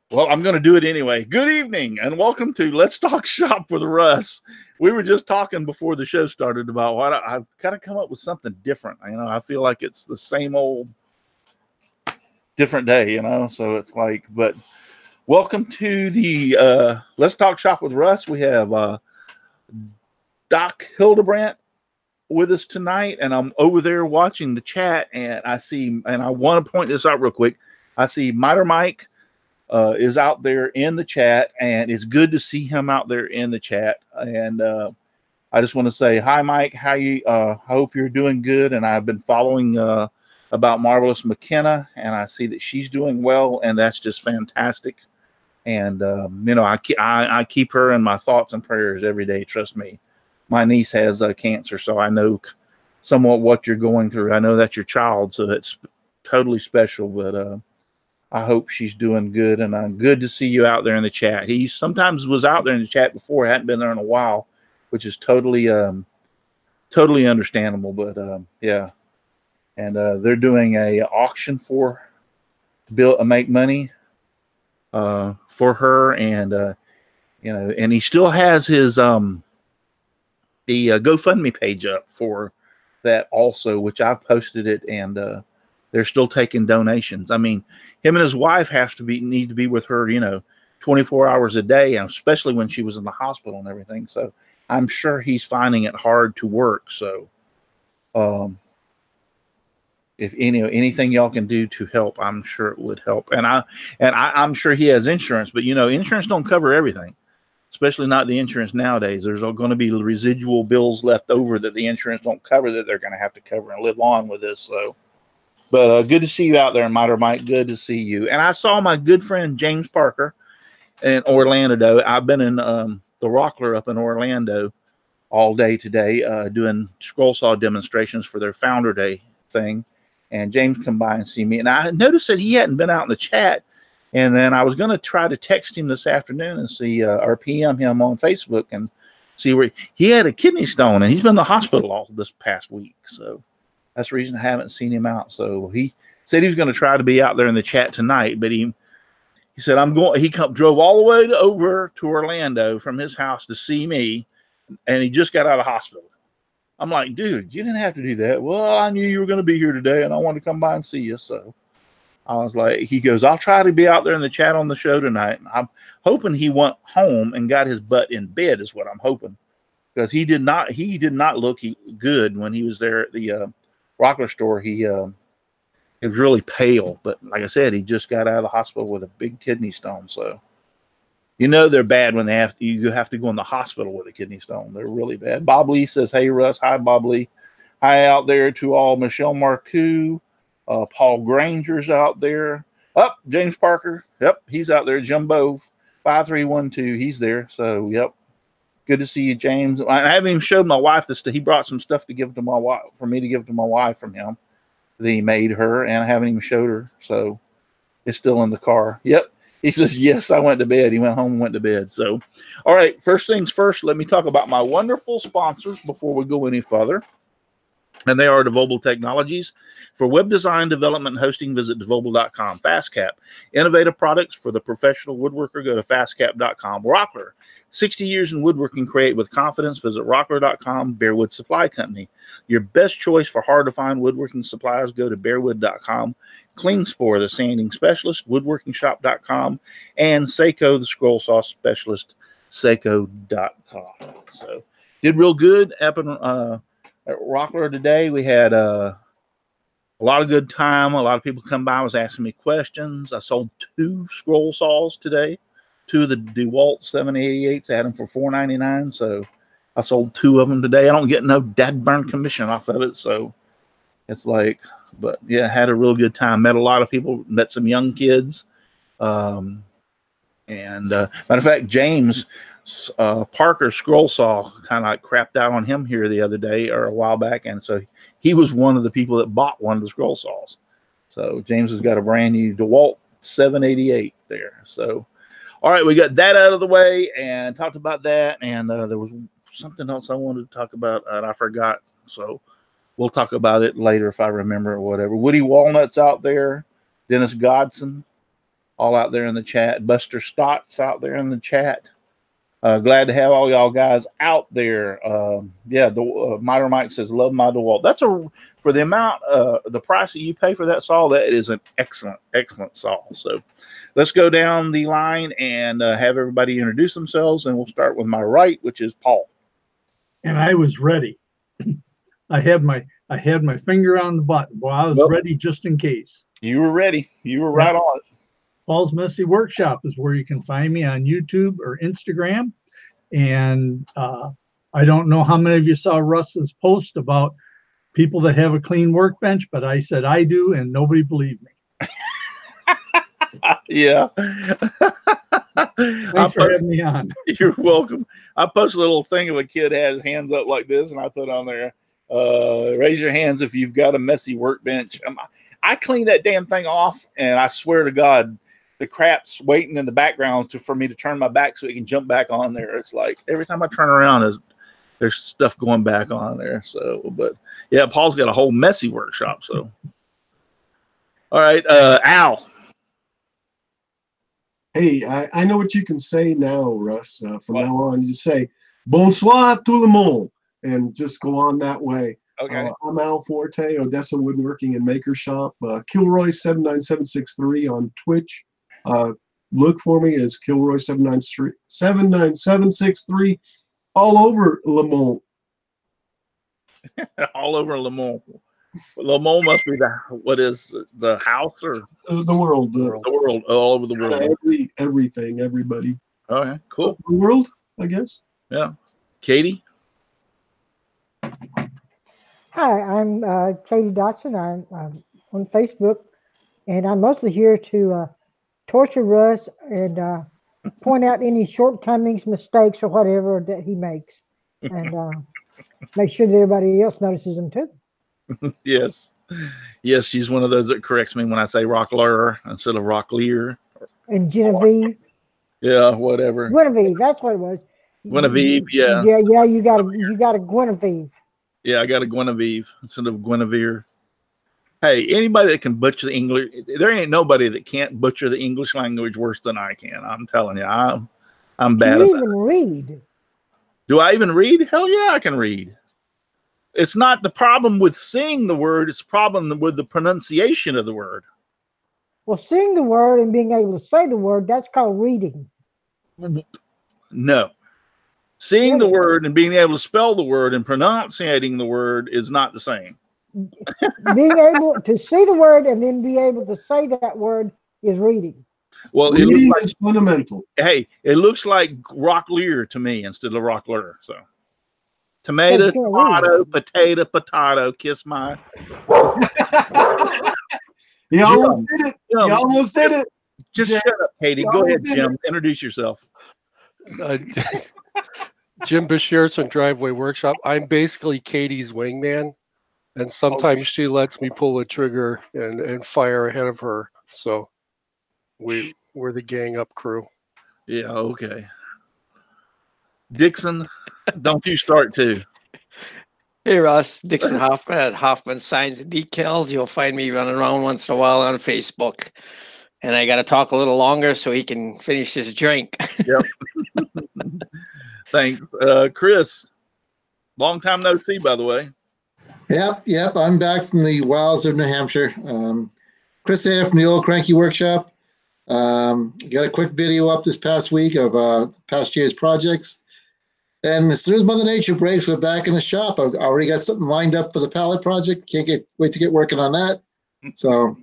Well, I'm going to do it anyway. Good evening and welcome to Let's Talk Shop with Russ. We were just talking before the show started about why I've got to come up with something different. I feel like it's the same old different day, so it's like, but welcome to the Let's Talk Shop with Russ. We have Doc Hildabrant with us tonight, and I'm over there watching the chat, and I want to point this out real quick. I see Miter Mike is out there in the chat, and it's good to see him out there in the chat. And I just want to say hi, Mike. How you? I hope you're doing good. And I've been following about Marvelous McKenna, and I see that she's doing well, and that's just fantastic. And I keep her in my thoughts and prayers every day. Trust me. My niece has cancer, so I know somewhat what you're going through. I know that's your child, so it's totally special. But I hope she's doing good, and I'm good to see you out there in the chat. He sometimes was out there in the chat before, hadn't been there in a while, which is totally understandable. But yeah, and they're doing a auction for make money for her, and and he still has his the GoFundMe page up for that also, which I've posted it, and they're still taking donations. I mean, him and his wife need to be with her, 24 hours a day, and especially when she was in the hospital and everything. So I'm sure he's finding it hard to work. So if anything y'all can do to help, I'm sure it would help. And I'm sure he has insurance, but insurance don't cover everything, especially not the insurance nowadays. There's going to be residual bills left over that the insurance don't cover that they're going to have to cover and live on with this. So. But good to see you out there, Miter Mike. Good to see you. And I saw my good friend James Parker in Orlando. I've been in the Rockler up in Orlando all day today doing scroll saw demonstrations for their Founder Day thing. And James come by and see me. And I noticed that he hadn't been out in the chat. And then I was going to try to text him this afternoon and see or PM him on Facebook and see where he had a kidney stone. And he's been in the hospital all this past week. So. That's the reason I haven't seen him out. So he said he was going to try to be out there in the chat tonight, but he said, drove all the way over to Orlando from his house to see me, and he just got out of the hospital. I'm like, dude, you didn't have to do that. Well, I knew you were going to be here today, and I wanted to come by and see you. So I was like, he goes, I'll try to be out there in the chat on the show tonight. And I'm hoping he went home and got his butt in bed is what I'm hoping, because he did not look good when he was there at the Rockler store. He was really pale, but like I said, he just got out of the hospital with a big kidney stone. So they're bad when you have to go in the hospital with a kidney stone. They're really bad. Bob Lee says, hey Russ. Hi Bob Lee. Hi out there to all. Michelle Marcoux, Paul Granger's out there. James Parker. Yep, he's out there. Jumbo 5312. He's there. So yep. Good to see you, James. I haven't even showed my wife this. He brought some stuff to give to my wife, for me to give to my wife from him that he made her, and I haven't even showed her. So it's still in the car. Yep. He says, yes, I went to bed. He went home and went to bed. So, all right, first things first, let me talk about my wonderful sponsors before we go any further. And they are Devobel Technologies. For web design, development, and hosting, visit devobel.com. FastCap, innovative products for the professional woodworker. Go to fastcap.com. Rockler, 60 years in woodworking, create with confidence. Visit rockler.com. Bearwood Supply Company, your best choice for hard-to-find woodworking supplies. Go to bearwood.com. Klingspor, the sanding specialist, woodworkingshop.com. And Seiko, the scroll saw specialist, seiko.com. So, did real good up in at Rockler today. We had a lot of good time. A lot of people come by, was asking me questions. I sold 2 scroll saws today, 2 of the DeWalt 788s. I had them for $4.99, so I sold 2 of them today. I don't get no dead burn commission off of it, so it's like, but yeah, had a real good time. Met a lot of people, met some young kids, and matter of fact, James Parker scroll saw kind of like crapped out on him here the other day or a while back, and so he was one of the people that bought one of the scroll saws. So James has got a brand new DeWalt 788 there. So all right, we got that out of the way and talked about that, and there was something else I wanted to talk about and I forgot, so we'll talk about it later if I remember or whatever. Woody Walnut's out there. Dennis Godson, all out there in the chat. Buster Stott's out there in the chat. Glad to have all y'all guys out there. Yeah, the Miter Mike says, love my DeWalt. That's for the amount, the price that you pay for that saw, that is an excellent saw. So let's go down the line and have everybody introduce themselves, and we'll start with my right, which is Paul. And I was ready. I had my finger on the button. Well, I was ready just in case. You were ready. You were right on it. Paul's Messy Workshop is where you can find me on YouTube or Instagram. And I don't know how many of you saw Russ's post about people that have a clean workbench, but I said I do, and nobody believed me. Yeah. Thanks for having me on. You're welcome. I posted a little thing of a kid had his hands up like this, and I put on there, raise your hands if you've got a messy workbench. I clean that damn thing off, and I swear to God, the crap's waiting in the background for me to turn my back so it can jump back on there. It's like every time I turn around, there's stuff going back on there. So, but yeah, Paul's got a whole messy workshop. So, all right, Al. Hey, I know what you can say now, Russ. From now on, you say bonsoir tout le monde, and just go on that way. Okay. I'm Al Forte, Odessa Woodworking and Maker Shop. Kilroy 79763 on Twitch. Look for me as Kilroy 79763 all over Le Mans. All over Le Mans. Le Mans must be the house or the world. The world, all over the world. Everything, everybody. Okay, cool. The world, I guess. Yeah. Katie? Hi, I'm Katie Dotson. I'm on Facebook, and I'm mostly here to torture Russ and point out any shortcomings, mistakes, or whatever that he makes, and make sure that everybody else notices them too. Yes. Yes, she's one of those that corrects me when I say Rockler instead of Rocklear. And Genevieve. Yeah, whatever. Guinevere, that's what it was. Guinevere, yeah. Yeah, you got a Guinevere. Yeah, I got a Guinevere instead of Guinevere. Hey, anybody that can butcher the English, there ain't nobody that can't butcher the English language worse than I can. I'm telling you, I'm bad. Do you even read? Do I even read? Hell yeah, I can read. It's not the problem with seeing the word, it's the problem with the pronunciation of the word. Well, seeing the word and being able to say the word, that's called reading. No. Seeing the word and being able to spell the word and pronouncing the word is not the same. Being able to see the word and then be able to say that word is reading. Well, reading is fundamental. Hey, it looks like Rocklear to me instead of Rockler. So, tomato, potato, kiss my. You almost did it. You almost did it. Just shut up, Katie. Go ahead, Jim. Introduce yourself. Jim Bashir's on Driveway Workshop. I'm basically Katie's wingman, and sometimes she lets me pull a trigger and fire ahead of her. So we're the gang up crew. Yeah, okay. Dixon, don't you start too. Hey, Russ. Dixon Hoffman at Hoffman Signs and Decals. You'll find me running around once in a while on Facebook. And I got to talk a little longer so he can finish his drink. Yep. Thanks. Chris, long time no see, by the way. Yep. I'm back from the wilds of New Hampshire. Chris here from the Old Cranky Workshop. Got a quick video up this past week of past year's projects. And as soon as Mother Nature breaks, we're back in the shop. I've already got something lined up for the pallet project. Wait to get working on that. So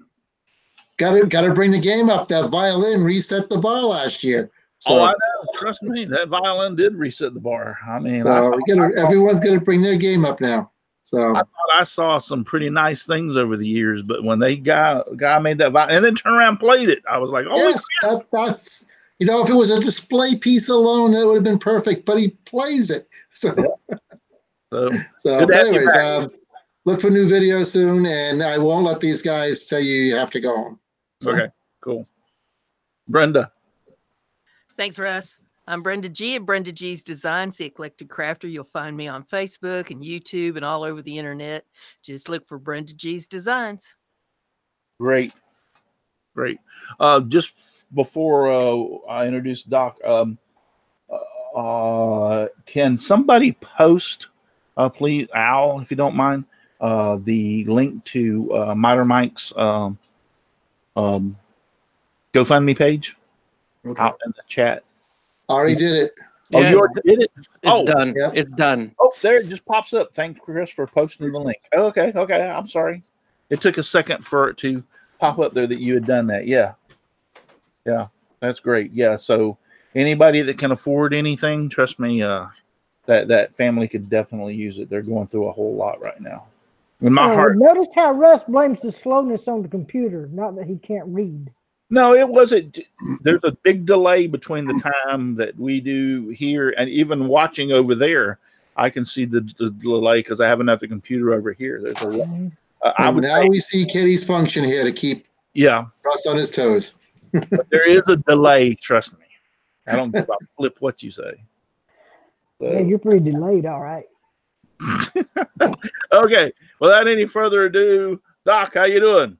got to bring the game up. That violin reset the bar last year. So, I know. Trust me, that violin did reset the bar. I mean, everyone's got to bring their game up now. So I thought I saw some pretty nice things over the years, but when they guy made that violin and then turned around and played it, I was like, oh, yes, that's if it was a display piece alone, that would have been perfect. But he plays it, so anyways, look for new videos soon, and I won't let these guys tell you have to go home. So. Okay, cool. Brenda. Thanks, Russ. I'm Brenda G of Brenda G's Designs, the Eclectic Crafter. You'll find me on Facebook and YouTube and all over the internet. Just look for Brenda G's Designs. Great. Great. Just before I introduce Doc, can somebody post, please, Al, if you don't mind, the link to Miter Mike's GoFundMe page out in the chat? Already did it. Oh, you already did it? It's done. Yep. It's done. Oh, there it just pops up. Thanks, Chris, for posting the link. Oh, okay. I'm sorry. It took a second for it to pop up there that you had done that. Yeah, that's great. Yeah, so anybody that can afford anything, trust me, that family could definitely use it. They're going through a whole lot right now. In my heart. Notice how Russ blames the slowness on the computer, not that he can't read. No, it wasn't. There's a big delay between the time that we do here and even watching over there. I can see the delay because I have another computer over here. There's a. We see Kitty's function here to keep Russ on his toes. But there is a delay. Trust me. I don't give a flip what you say. So. Yeah, you're pretty delayed, all right. Okay. Without any further ado, Doc, how you doing?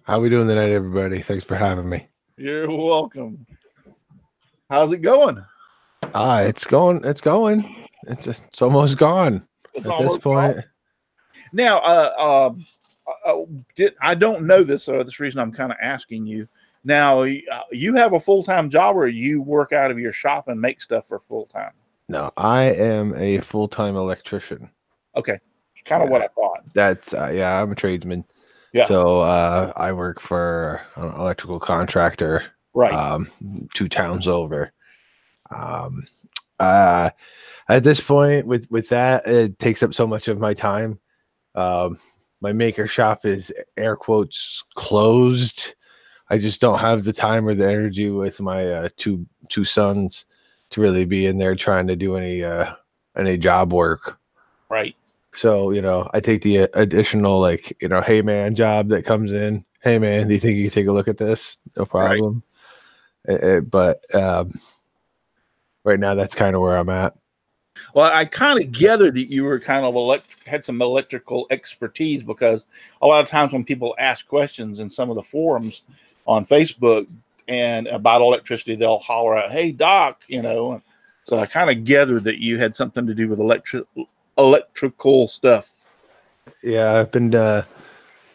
How we doing tonight, everybody? Thanks for having me. You're welcome. How's it going? It's going. It's almost gone It's at this point. Gone. Now, I don't know this, so that's the reason I'm kind of asking you. Now, you have a full-time job, or you work out of your shop and make stuff for full-time? No, I am a full-time electrician. Okay, kind of what I thought. That's I'm a tradesman. Yeah. So I work for an electrical contractor, right? 2 towns over. At this point, with that, it takes up so much of my time. My maker shop is air quotes closed. I just don't have the time or the energy with my two sons to really be in there trying to do any job work. Right. So, I take the additional, hey man job that comes in. Hey man, do you think you can take a look at this? No problem. Right. But right now, that's kind of where I'm at. Well, I kind of gathered that you were kind of had some electrical expertise, because a lot of times when people ask questions in some of the forums on Facebook and about electricity, they'll holler out, "Hey, Doc," So I kind of gathered that you had something to do with electrical stuff. Yeah, I've been an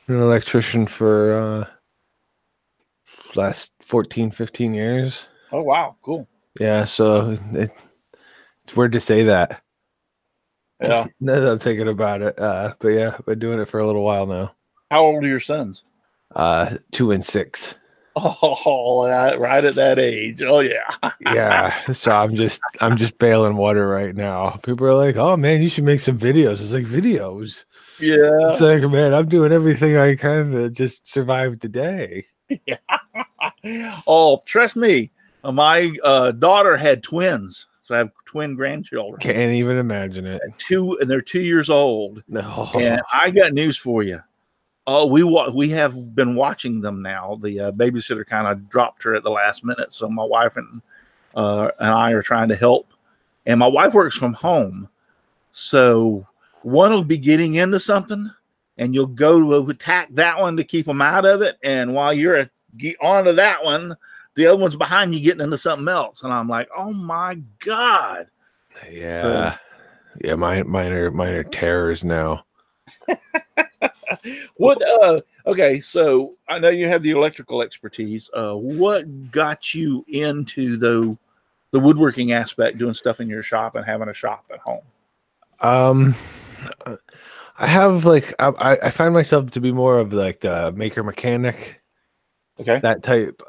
electrician for last 14, 15 years. Oh, wow. Cool. Yeah, so it's weird to say that. Yeah. Now that I'm thinking about it. But yeah, I've been doing it for a little while now. How old are your sons? 2 and 6. Oh, right at that age. Oh, yeah. Yeah. So I'm just bailing water right now. People are like, "Oh man, you should make some videos." It's like, videos. Yeah. It's like, man, I'm doing everything I can to just survive the day. Yeah. Oh, trust me. My daughter had twins. So I have twin grandchildren. Can't even imagine it. And they're 2 years old. No. And I got news for you. Oh, we have been watching them now. The babysitter kind of dropped her at the last minute, so my wife and I are trying to help. And my wife works from home, so one will be getting into something, and you'll go to attack that one to keep them out of it. And while you're onto that one, the other one's behind you getting into something else. And I'm like, oh my God. Yeah. Yeah, mine are terrors now. Okay, so I know you have the electrical expertise. What got you into the woodworking aspect, doing stuff in your shop and having a shop at home? I have I find myself to be more of the maker mechanic. Okay. That type.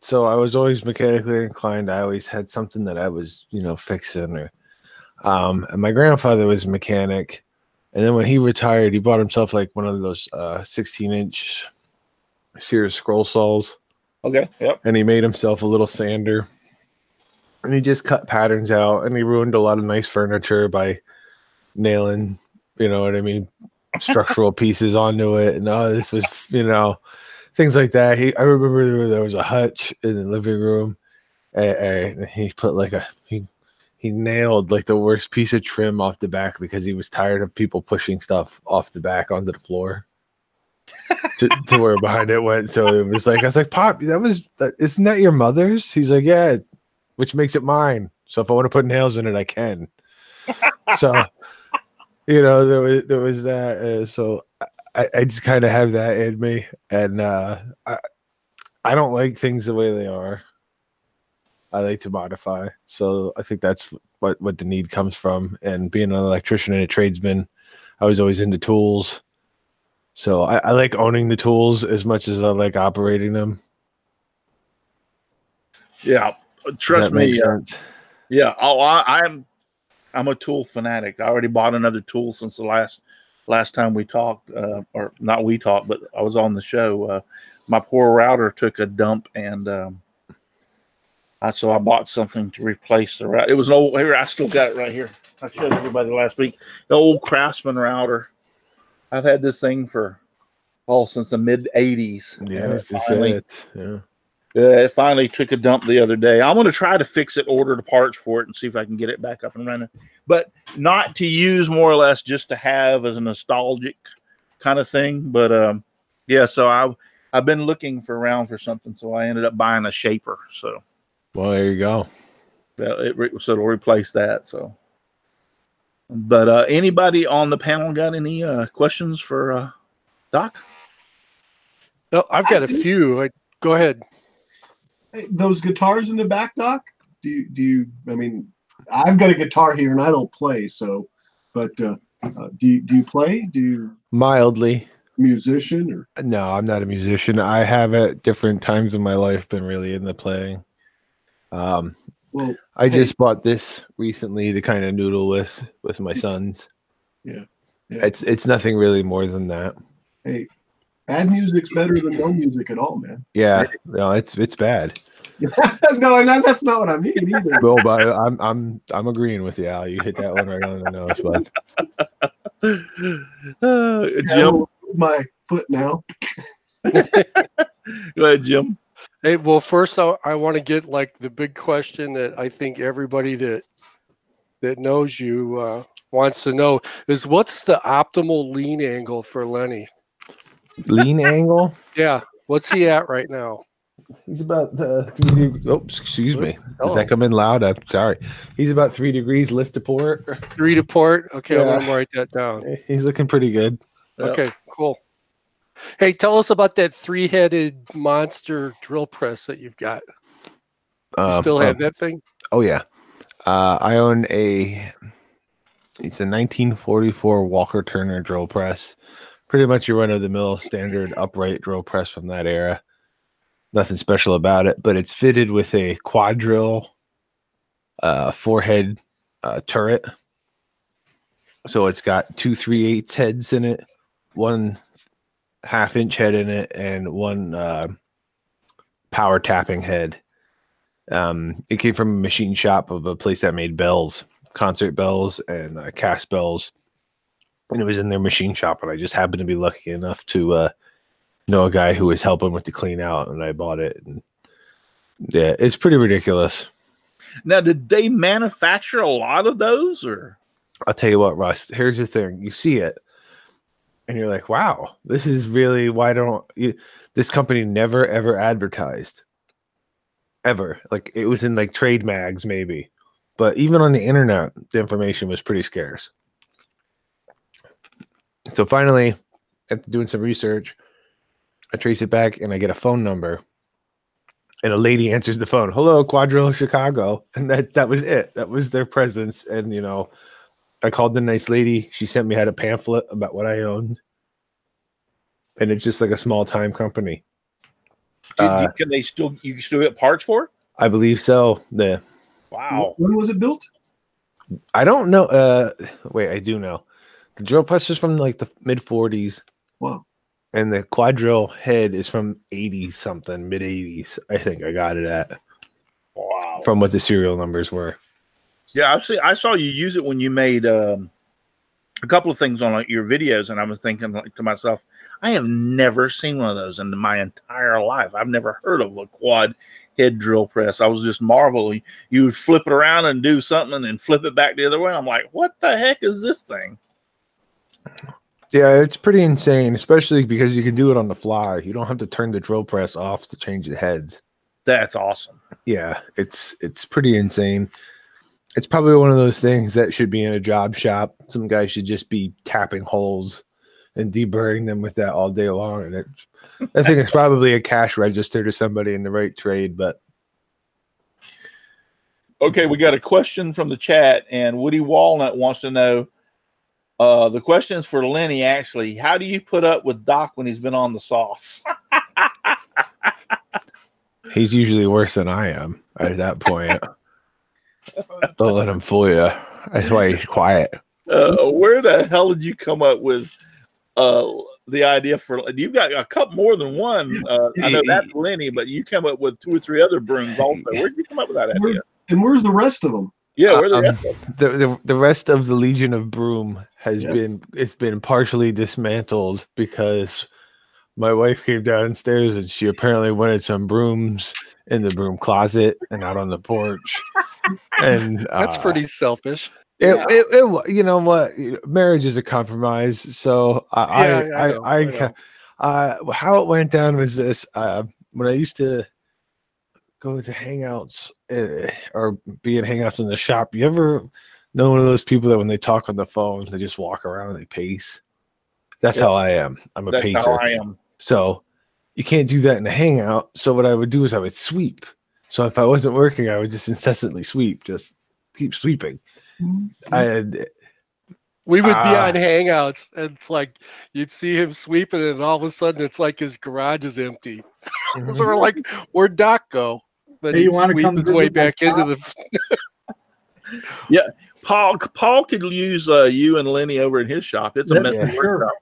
So I was always mechanically inclined. I always had something that I was, fixing or and my grandfather was a mechanic. And then when he retired, he bought himself one of those 16-inch Sears scroll saws. Okay. Yep. And he made himself a little sander. And he just cut patterns out, and he ruined a lot of nice furniture by nailing, structural pieces onto it. And this was, things like that. I remember there was a hutch in the living room, and he put he nailed the worst piece of trim off the back because he was tired of people pushing stuff off the back onto the floor. to where behind it went. So it was like, I was like, Pop, isn't that your mother's? He's like, yeah, which makes it mine. So if I want to put nails in it, I can. So, there was that. So I just kind of have that in me. And I don't like things the way they are. I like to modify. So I think that's what the need comes from. And being an electrician and a tradesman, I was always into tools. So I like owning the tools as much as I like operating them. Yeah, trust me. Yeah. Oh, I'm a tool fanatic. I already bought another tool since the last time we talked, or not we talked, but I was on the show. My poor router took a dump, and so I bought something to replace the router. It was an old. Here, I still got it right here. I showed everybody last week. The old Craftsman router. I've had this thing since the mid '80s. Yeah, it finally took a dump the other day. I'm going to try to fix it, order the parts for it, and see if I can get it back up and running. But not to use, more or less, just to have as a nostalgic kind of thing. But yeah, so I've been looking around for something, so I ended up buying a shaper. So, well, there you go. So it'll replace that. So, but anybody on the panel got any questions for Doc? No, I've got a few. Go ahead. Hey, those guitars in the back, Doc? Do you? I mean, I've got a guitar here and I don't play. So, but do you play? Do you mildly musician or? No, I'm not a musician. I have at different times in my life been really into playing. Well, I just bought this recently to kind of noodle with my sons. Yeah. It's nothing really more than that. Hey, bad music's better than no music at all, man. Yeah, no, it's bad. No, that's not what I mean either. No, but I'm agreeing with you, Al. You hit that one right on the nose, bud. Jim, my foot now. Go ahead, Jim. Hey, well, first I want to get like the big question that I think everybody that knows you wants to know is, what's the optimal lean angle for Lenny? Lean angle? Yeah. What's he at right now? He's about 3 excuse me. Did that come in loud? I'm sorry. He's about 3 degrees list to port. 3 to port? Okay, Yeah. I'm going to write that down. He's looking pretty good. Okay, cool. Hey, tell us about that 3-headed monster drill press that you've got. You still have that thing? Oh, yeah. I own it's a 1944 Walker Turner drill press. Pretty much your run-of-the-mill standard upright drill press from that era. Nothing special about it, but it's fitted with a quad drill 4-head turret. So it's got 2 3/8 heads in it, 1 1/2-inch head in it, and 1 power tapping head. It came from a machine shop of a place that made bells, concert bells and cast bells. And it was in their machine shop, and I just happened to be lucky enough to know a guy who was helping with the clean out, and I bought it. And yeah, it's pretty ridiculous. Now, did they manufacture a lot of those, or? I'll tell you what, Russ, here's the thing. You see it, and you're like, wow, this is really, this company never, ever advertised. Ever. Like, it was in, like, trade mags, maybe. But even on the internet, the information was pretty scarce. So finally, after doing some research, I trace it back, and I get a phone number. And a lady answers the phone. Hello, Quadrille Chicago. And that was it. That was their presence. And, I called the nice lady. She sent me out a pamphlet about what I owned. And it's just like a small time company. Can you still get parts for it? I believe so. Wow. When was it built? I don't know. Wait, I do know. The drill press is from like the mid 40s. Wow. And the quadrille head is from 80 something, mid 80s. I think I got it at. Wow. From what the serial numbers were. Yeah, I saw you use it when you made a couple of things on your videos, and I was thinking to myself, I have never seen one of those in my entire life. I've never heard of a quad head drill press. I was just marveling. You would flip it around and do something and flip it back the other way. I'm like, what the heck is this thing? Yeah, it's pretty insane, especially because you can do it on the fly. You don't have to turn the drill press off to change the heads. That's awesome. Yeah, it's pretty insane. It's probably one of those things that should be in a job shop. Some guys should just be tapping holes and deburring them with that all day long. And I think it's probably a cash register to somebody in the right trade. But okay, we got a question from the chat, and Woody Walnut wants to know. The question is for Lenny, actually. How do you put up with Doc when he's been on the sauce? he's usually worse than I am at that point. Don't let him fool you. That's why he's quiet. Where the hell did you come up with the idea for? You've got a couple more than one. I know that's Lenny, but you come up with 2 or 3 other brooms also. Where did you come up with that idea? And where's the rest of them? Yeah, where the rest of them? The rest of the Legion of Broom has been partially dismantled because my wife came downstairs and she apparently wanted some brooms in the broom closet and out on the porch. And that's pretty selfish. It you know what, marriage is a compromise. So how it went down was this. When I used to go to hangouts or be at hangouts in the shop, you ever know one of those people that when they talk on the phone, they just walk around and they pace? That's how I am. I'm a pacer. How I am. So you can't do that in a hangout. So what I would do is I would sweep. So if I wasn't working, I would just incessantly sweep, just keep sweeping. We would be on hangouts, and it's like you'd see him sweeping, and all of a sudden it's like his garage is empty. So we're like, "Where'd Doc go?" Then he'd sweep his way back into the. Yeah, Paul could use you and Lenny over in his shop. It's a messy workshop.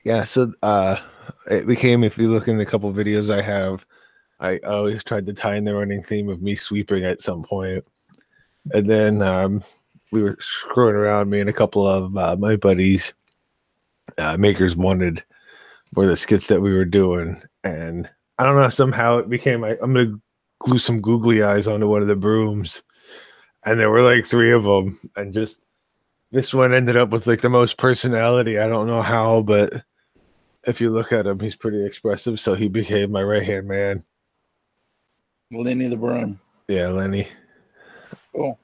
Yeah, so it became, if you look in the couple videos I have, I always tried to tie in the running theme of me sweeping at some point. And then we were screwing around, me and a couple of my buddies, Makers Wanted, were the skits that we were doing. And I don't know, somehow it became, I'm going to glue some googly eyes onto one of the brooms. And there were like 3 of them. And just this one ended up with like the most personality. I don't know how, but if you look at him, he's pretty expressive. So he became my right-hand man. Lenny the Broom. Yeah, Lenny. Cool.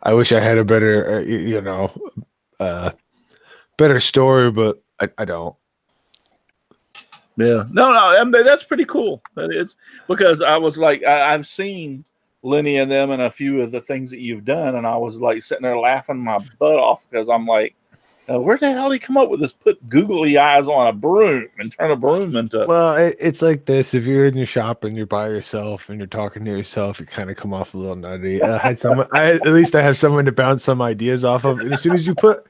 I wish I had a better, better story, but I don't. Yeah, no, that's pretty cool. That is, because I was like, I've seen Lenny and them and a few of the things that you've done, and I was like sitting there laughing my butt off because I'm like, where the hell did he come up with this? Put googly eyes on a broom and turn a broom into. Well, it's like this. If you're in your shop and you're by yourself and you're talking to yourself, you kind of come off a little nutty. At least I have someone to bounce some ideas off of. And as soon as you put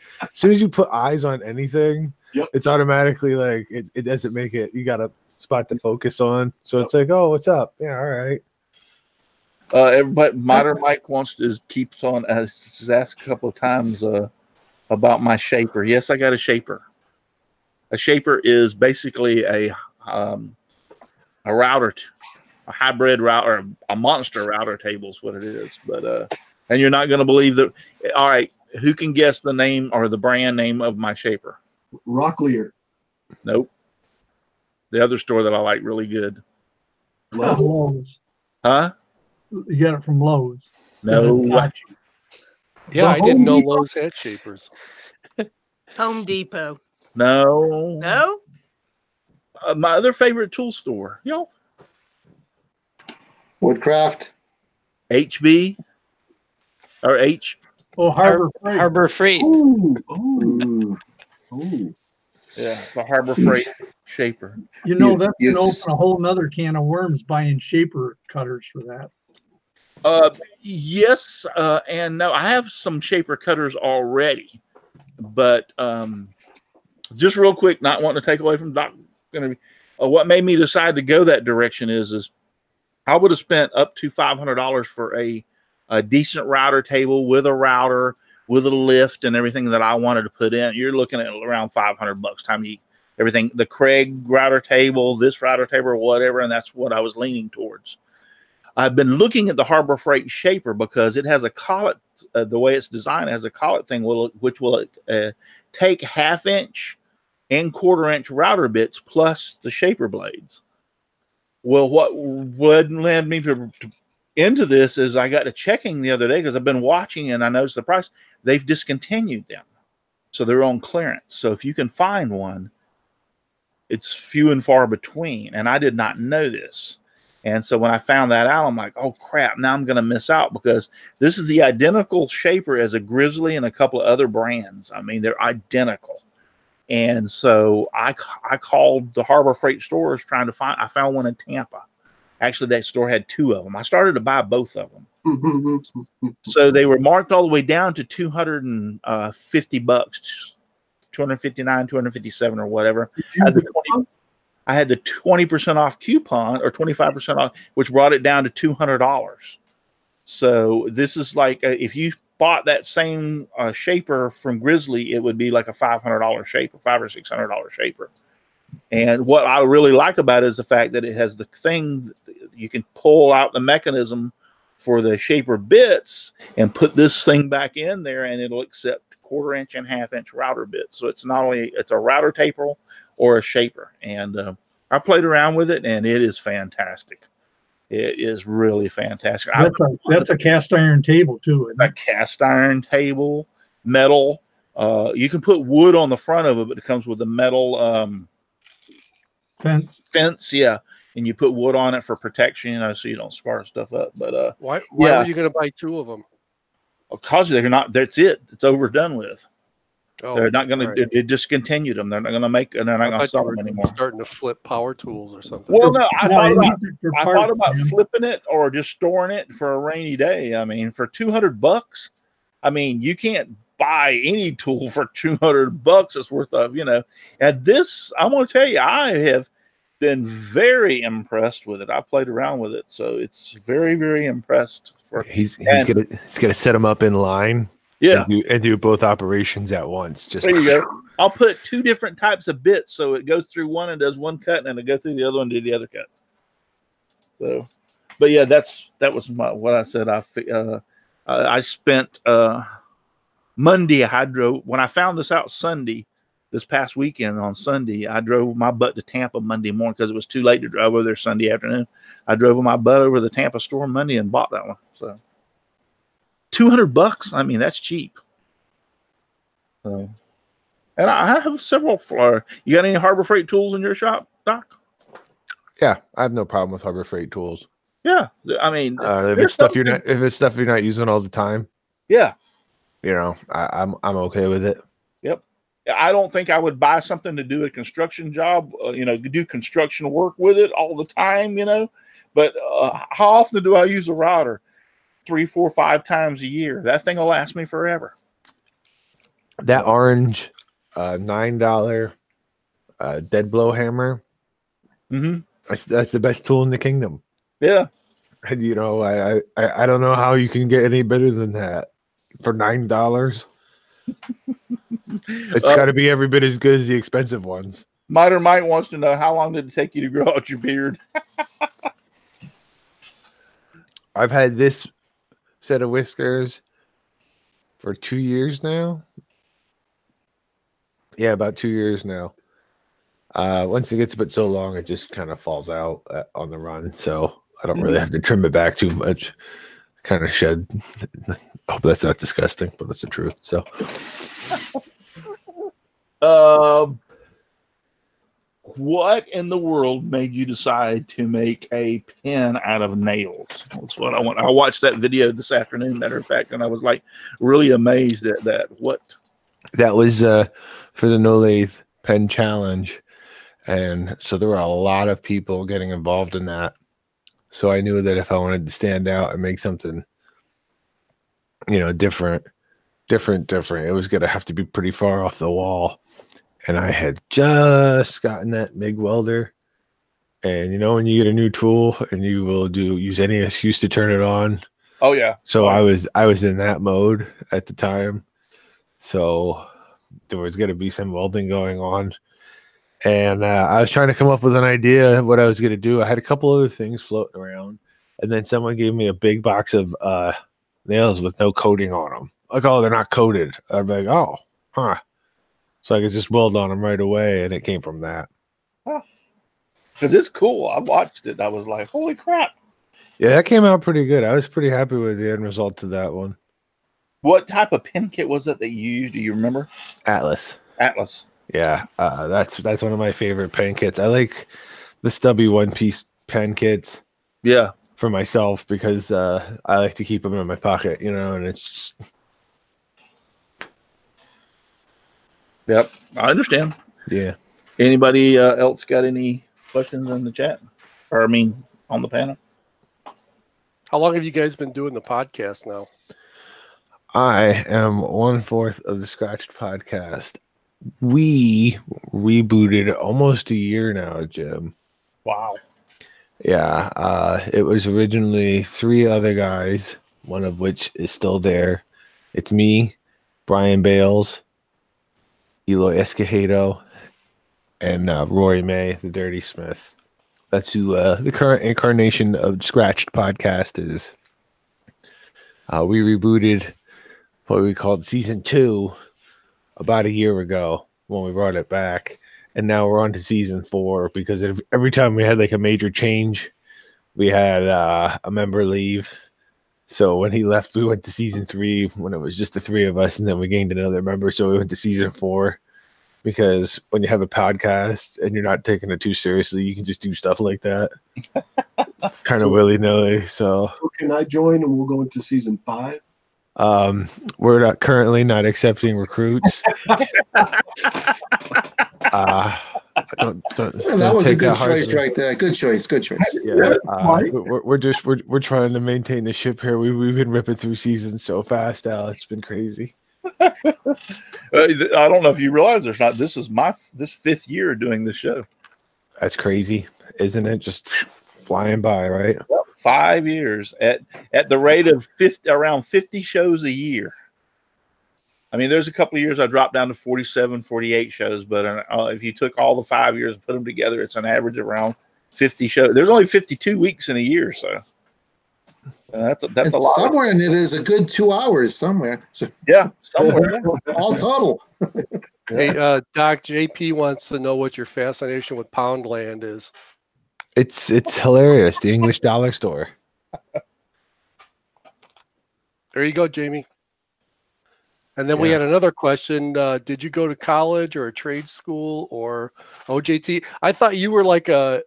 eyes on anything, it's automatically like it doesn't make it. You got a spot to focus on. So it's like, oh, what's up? Yeah, all right. Everybody, Modern Mike keeps on has asked a couple of times about my shaper. Yes, I got a shaper. A shaper is basically a router, a hybrid router, a monster router table is what it is. But and you're not going to believe that. All right, who can guess the name or the brand name of my shaper? Rocklear. Nope. The other store that I like really good. Lowe's. Huh? You got it from Lowe's. No. Yeah, I didn't know Lowe's had shapers. Home Depot. No. No? My other favorite tool store. Y'all. Woodcraft. HB. Or H. Oh, Harbor Freight. Harbor Freight. Ooh. Yeah, the Harbor Freight shaper. You know, that's going to open a whole nother can of worms buying shaper cutters for that. Yes, and no, I have some shaper cutters already, but just real quick, not wanting to take away from Doc. What made me decide to go that direction is I would have spent up to $500 for a decent router table with a router, with a lift and everything that I wanted to put in. You're looking at around $500 time you everything, the Craig router table, this router table, or whatever, and that's what I was leaning towards. I've been looking at the Harbor Freight shaper because it has a collet. The way it's designed has a collet thing, which will take 1/2 inch and 1/4 inch router bits plus the shaper blades. Well, what would led me into this is I got to checking the other day because I've been watching and I noticed the price. They've discontinued them. So they're on clearance. So if you can find one, it's few and far between. And I did not know this. And so when I found that out, I'm like, oh crap, now I'm going to miss out because this is the identical shaper as a Grizzly and a couple of other brands. I mean, they're identical. And so I called the Harbor Freight stores trying to find, I found one in Tampa. Actually, that store had 2 of them. I started to buy both of them. So they were marked all the way down to $250, $259, $257 or whatever. I had the 20% off coupon or 25% off, which brought it down to $200. So this is like if you bought that same shaper from Grizzly, it would be like a $500 shaper, $500 or $600 shaper. And what I really like about it is the fact that it has the thing you can pull out the mechanism for the shaper bits and put this thing back in there, and it'll accept 1/4 inch and 1/2 inch router bits. So it's not only it's a router taper or a shaper. And I played around with it, and it is fantastic. It is really fantastic. That's a cast iron table too. A cast iron table, metal. You can put wood on the front of it, but it comes with a metal fence, yeah. And you put wood on it for protection, you know, so you don't scar stuff up. But why were you going to buy 2 of them? Because they're not. That's it. It's overdone with. Oh, they're not going right. to discontinue them. They're not going to make, and they're not going to sell them anymore. Starting to flip power tools or something. Well, no, I thought about flipping it or just storing it for a rainy day. I mean, for $200, I mean, you can't buy any tool for $200. It's worth of, you know. And this, I'm going to tell you, I have been very impressed with it. I played around with it, so it's very, very impressed. He's gonna set them up in line. Yeah, and do both operations at once. Just there you go. I'll put 2 different types of bits, so it goes through one and does one cut, and then it goes through the other one and do the other cut. So, but yeah, that was what I said. I spent Monday. I drove when I found this out Sunday. This past weekend on Sunday, I drove my butt to Tampa Monday morning because it was too late to drive over there Sunday afternoon. I drove my butt over to the Tampa store Monday and bought that one. So $200, I mean, that's cheap. So, and I have several. You got any Harbor Freight tools in your shop, Doc? Yeah, I have no problem with Harbor Freight tools. Yeah, I mean, if it's stuff you're not using all the time, yeah, you know, I'm okay with it. Yep. I don't think I would buy something to do a construction job, you know, do construction work with it all the time, you know. But how often do I use a router? 3, 4, 5 times a year. That thing will last me forever. That orange $9 dead blow hammer. Mm-hmm. That's the best tool in the kingdom. Yeah. And, you know, I don't know how you can get any better than that for $9. It's got to be every bit as good as the expensive ones. Miter Mike wants to know, how long did it take you to grow out your beard? I've had this set of whiskers for 2 years now. Yeah, about 2 years now. Once it gets a bit so long, it just kind of falls out on the run. So I don't really have to trim it back too much. Kind of shed. I hope that's not disgusting, but that's the truth. So, what in the world made you decide to make a pen out of nails? That's what I want. I watched that video this afternoon, matter of fact, and I was like really amazed at that. What? That was for the No-lathe pen challenge, and so there were a lot of people getting involved in that. So I knew that if I wanted to stand out and make something, you know, different, it was going to have to be pretty far off the wall. And I had just gotten that MIG welder. And, you know, when you get a new tool and you will use any excuse to turn it on. Oh, yeah. So I was in that mode at the time. So there was going to be some welding going on. And I was trying to come up with an idea of what I was going to do. I had a couple other things floating around. And then someone gave me a big box of nails with no coating on them. Like, oh, they're not coated. I'd be like, oh, huh. so I could just weld on them right away, and it came from that. Because it's cool. I watched it. I was like, holy crap. Yeah, that came out pretty good. I was pretty happy with the end result of that one. What type of pen kit was it that you used? Do you remember? Atlas. Atlas. Yeah, that's one of my favorite pen kits. I like the stubby one-piece pen kits. Yeah. For myself, because I like to keep them in my pocket, and it's just... Yep, I understand. Yeah. Anybody else got any questions in the chat? Or, I mean, on the panel? How long have you guys been doing the podcast now? I am 1/4 of the Scratched podcast. We rebooted almost a year now, Jim. Wow. Yeah, it was originally 3 other guys, one of which is still there. It's me, Brian Bales, Eloy Escojedo, and Rory May, the Dirty Smith. That's who the current incarnation of Scratched podcast is. We rebooted what we called season 2 about a year ago when we brought it back. And now we're on to season 4 because every time we had like a major change, we had a member leave. So when he left, we went to season 3 when it was just the 3 of us, and then we gained another member. So we went to season 4 because when you have a podcast and you're not taking it too seriously, you can just do stuff like that, kind of willy-nilly. So can I join and we'll go into season 5? We're currently not accepting recruits. That was a good choice right there. Good choice. Good choice. Yeah, we're trying to maintain the ship here. We've been ripping through seasons so fast, Al. It's been crazy. I don't know if you realize or not. This is this 5th year doing this show. That's crazy, isn't it? Just flying by, right? 5 years at the rate of around 50 shows a year. I mean, there's a couple of years I dropped down to 47, 48 shows, but if you took all the 5 years and put them together, it's an average around 50 shows. There's only 52 weeks in a year, so that's a lot. Somewhere in it is a good 2 hours somewhere. So yeah, somewhere. All total. Hey, Doc, JP wants to know what your fascination with Poundland is. It's hilarious. The English dollar store. There you go, Jamie. And then we had another question. Did you go to college or a trade school or OJT? I thought you were like a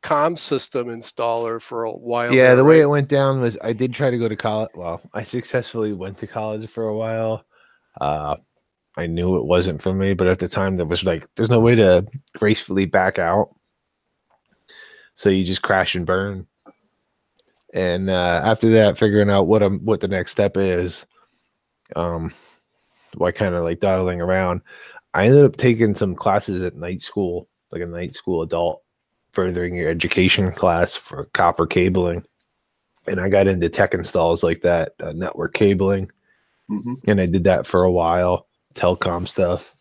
comm system installer for a while. Yeah, there, the way right? it went down was I did try to go to college. Well, I successfully went to college for a while. I knew it wasn't for me, but at the time there's no way to gracefully back out. So you just crash and burn. And after that, figuring out what the next step is, why kind of like dawdling around, I ended up taking some classes at night school, like a night school adult furthering your education class for copper cabling. And I got into tech installs like that, network cabling. Mm-hmm. And I did that for a while, telecom stuff.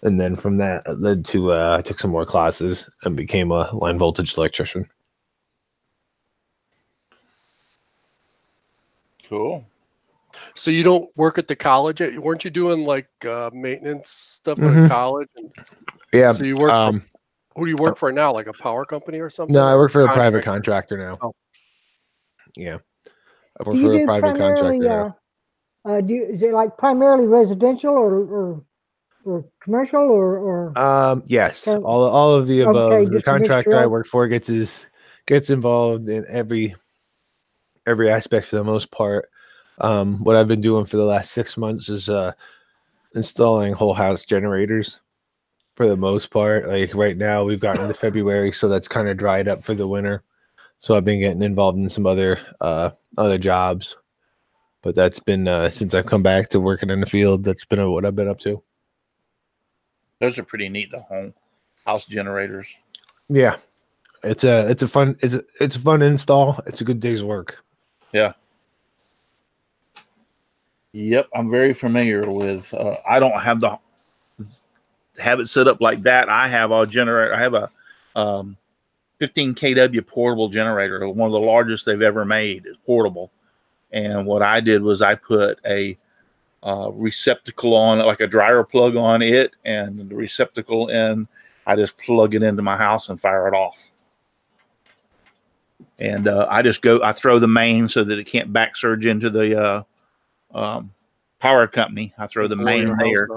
And then from that, it led to I took some more classes and became a line voltage electrician. Cool. So you don't work at the college yet? Weren't you doing like maintenance stuff at the college? Yeah. So you work who do you work for now? Like a power company or something? No, I work for a private contractor now. Oh. Yeah. I work for a private contractor now. Is it like primarily residential or commercial or yes, all of the above. Okay, the contractor I work for gets involved in every aspect for the most part. What I've been doing for the last 6 months is installing whole house generators for the most part. Like right now we've gotten to February, so that's kind of dried up for the winter. So I've been getting involved in some other jobs, but that's been since I've come back to working in the field. That's been what I've been up to. Those are pretty neat, the home house generators. Yeah, it's a fun install. It's a good day's work. Yeah. Yep, I'm very familiar with. I don't have it set up like that. I have a generator. I have a 15 kW portable generator, one of the largest they've ever made. It's portable. And what I did was I put a receptacle on it, like a dryer plug on it, and the receptacle, and I just plug it into my house and fire it off. And I throw the main so that it can't back surge into the power company. I throw the main there.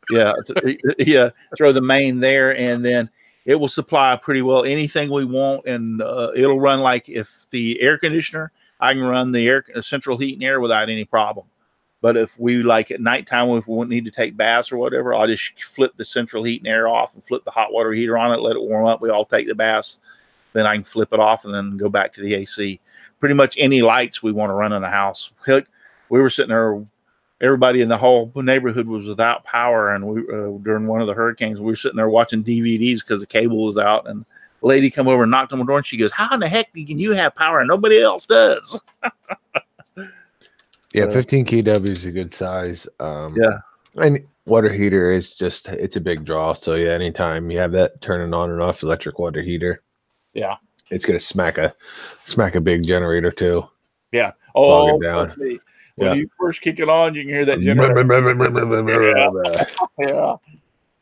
Yeah, yeah, throw the main there, and then it will supply pretty well anything we want, and it'll run like if the air conditioner, I can run the central heat and air without any problem. But if we like at nighttime, if we need to take baths or whatever, I'll just flip the central heat and air off and flip the hot water heater on it, let it warm up. We all take the baths. Then I can flip it off and then go back to the AC. Pretty much any lights we want to run in the house. We were sitting there, everybody in the whole neighborhood was without power, and we during one of the hurricanes, we were sitting there watching DVDs because the cable was out, and a lady come over and knocked on the door, and she goes, "How in the heck can you have power and nobody else does?" Yeah, 15 kW is a good size. Yeah. And water heater is just, it's a big draw. So yeah, anytime you have that turning on and off electric water heater, yeah, it's gonna smack a big generator too. Yeah. Bog it down. When you first kick it on, you can hear that generator. Yeah,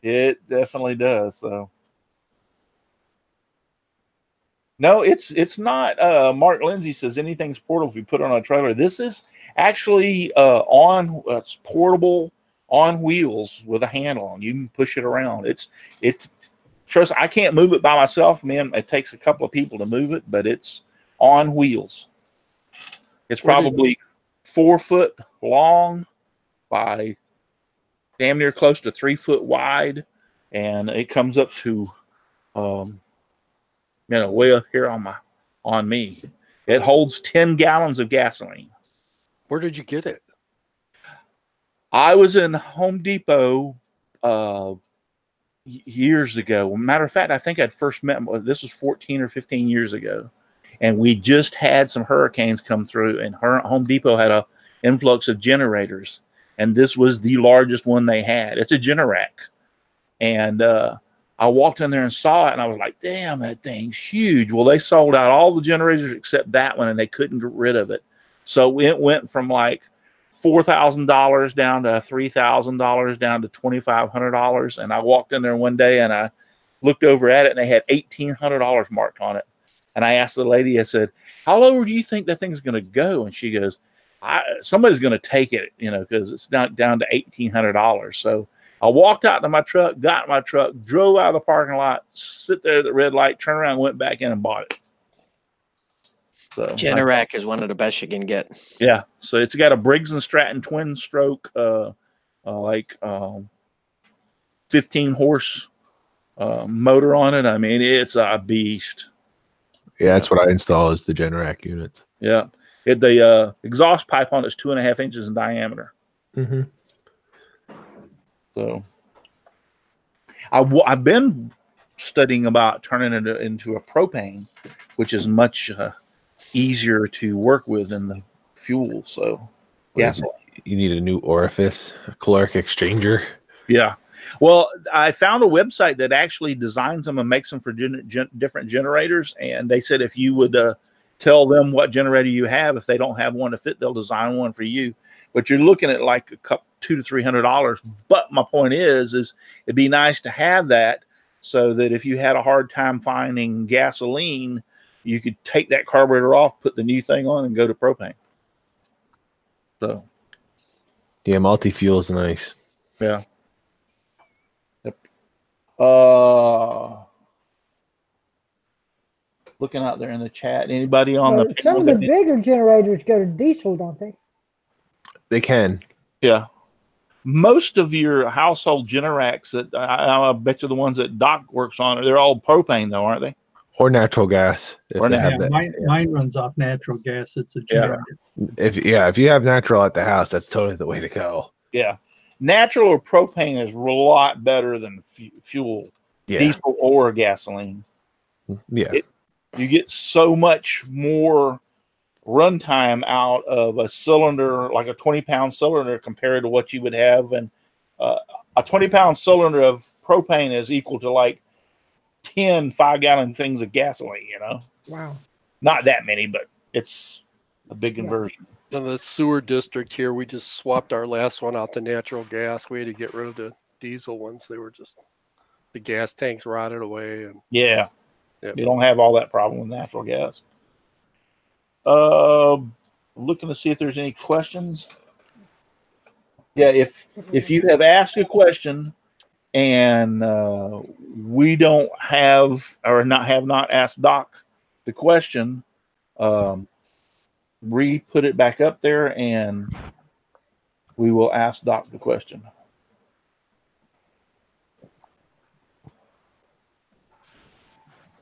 it definitely does. So no, it's not. Mark Lindsay says anything's portable if you put it on a trailer. This is actually it's portable on wheels with a handle on. You can push it around. It's trust. I can't move it by myself, man. It takes a couple of people to move it, but it's on wheels. It's probably 4 foot long by damn near close to 3 foot wide, and it comes up to way up here on me. It holds 10 gallons of gasoline. Where did you get it? I was in Home Depot years ago. Matter of fact, I think I'd first met him. This was 14 or 15 years ago. And we just had some hurricanes come through, and Home Depot had a influx of generators. And this was the largest one they had. It's a Generac. And I walked in there and saw it, and I was like, damn, that thing's huge. Well, they sold out all the generators except that one, and they couldn't get rid of it. So it went from like $4,000 down to $3,000 down to $2,500. And I walked in there one day and I looked over at it, and they had $1,800 marked on it. And I asked the lady, I said, how low do you think that thing's going to go? And she goes, somebody's going to take it, because it's not down to $1,800. So I walked out to my truck, got in my truck, drove out of the parking lot, sit there at the red light, turned around, went back in and bought it. So Generac is one of the best you can get. Yeah. So it's got a Briggs & Stratton twin stroke, 15 horse motor on it. I mean, it's a beast. Yeah, that's what I install is the Generac units. Yeah. The exhaust pipe on it is 2.5 inches in diameter. Mm-hmm. So I've been studying about turning it into a propane, which is much easier to work with in the fuel. So yeah, you need a new orifice, a caloric exchanger. Yeah. Well, I found a website that actually designs them and makes them for different generators. And they said if you would tell them what generator you have, if they don't have one to fit, they'll design one for you. But you're looking at like $200 to $300. But my point is it'd be nice to have that so that if you had a hard time finding gasoline, you could take that carburetor off, put the new thing on, and go to propane. So, yeah, multi-fuel is nice. Yeah. Yep. Looking out there in the chat, anybody on the some of the bigger generators go to diesel, don't they? They can. Yeah. Most of your household Generacs that I bet you the ones that Doc works on, they're all propane though, aren't they? Or natural gas. Mine runs off natural gas. It's a generator. If you have natural at the house, that's totally the way to go. Yeah. Natural or propane is a lot better than fuel, diesel or gasoline. Yeah. You get so much more runtime out of a cylinder, like a 20-pound cylinder, compared to what you would have. And a 20-pound cylinder of propane is equal to like 10 5-gallon things of gasoline, Wow. Not that many, but it's a big conversion. In the sewer district here, we just swapped our last one out to natural gas. We had to get rid of the diesel ones. They were just, the gas tanks rotted away. And Yeah. Yep. You don't have all that problem with natural gas. Looking to see if there's any questions. Yeah, if you have asked a question and we don't have or have not asked Doc the question, re-put it back up there and we will ask Doc the question.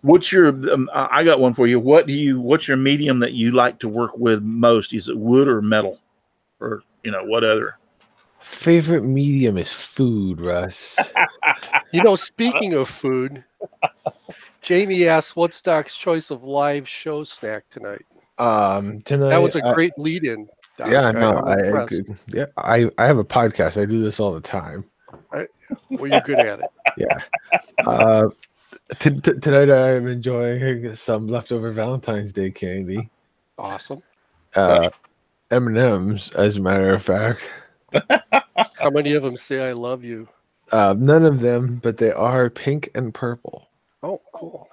What's your I got one for you. What's your medium that you like to work with most? Is it wood or metal? Or what other? Favorite medium is food, Russ. Speaking of food, Jamie asked, what's Doc's choice of live show snack tonight? Tonight That was a great lead-in, Doc. Yeah, no, I have a podcast. I do this all the time. Well, you're good at it. Yeah. Tonight I'm enjoying some leftover Valentine's Day candy. Awesome. M&M's, as a matter of fact. How many of them say I love you? None of them, but they are pink and purple. Oh, cool.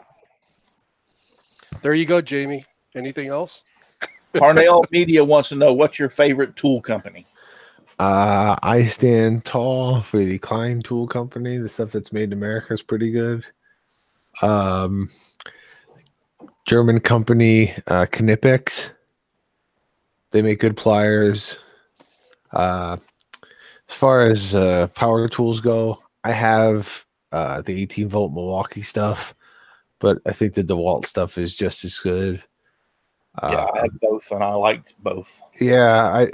There you go, Jamie. Anything else? Parnell Media wants to know, what's your favorite tool company? I stand tall for the Klein Tool Company. The stuff that's made in America is pretty good. German company, Knipex. They make good pliers. As far as power tools go, I have the 18-volt Milwaukee stuff, but I think the DeWalt stuff is just as good. Yeah, I have both, and I like both. Yeah,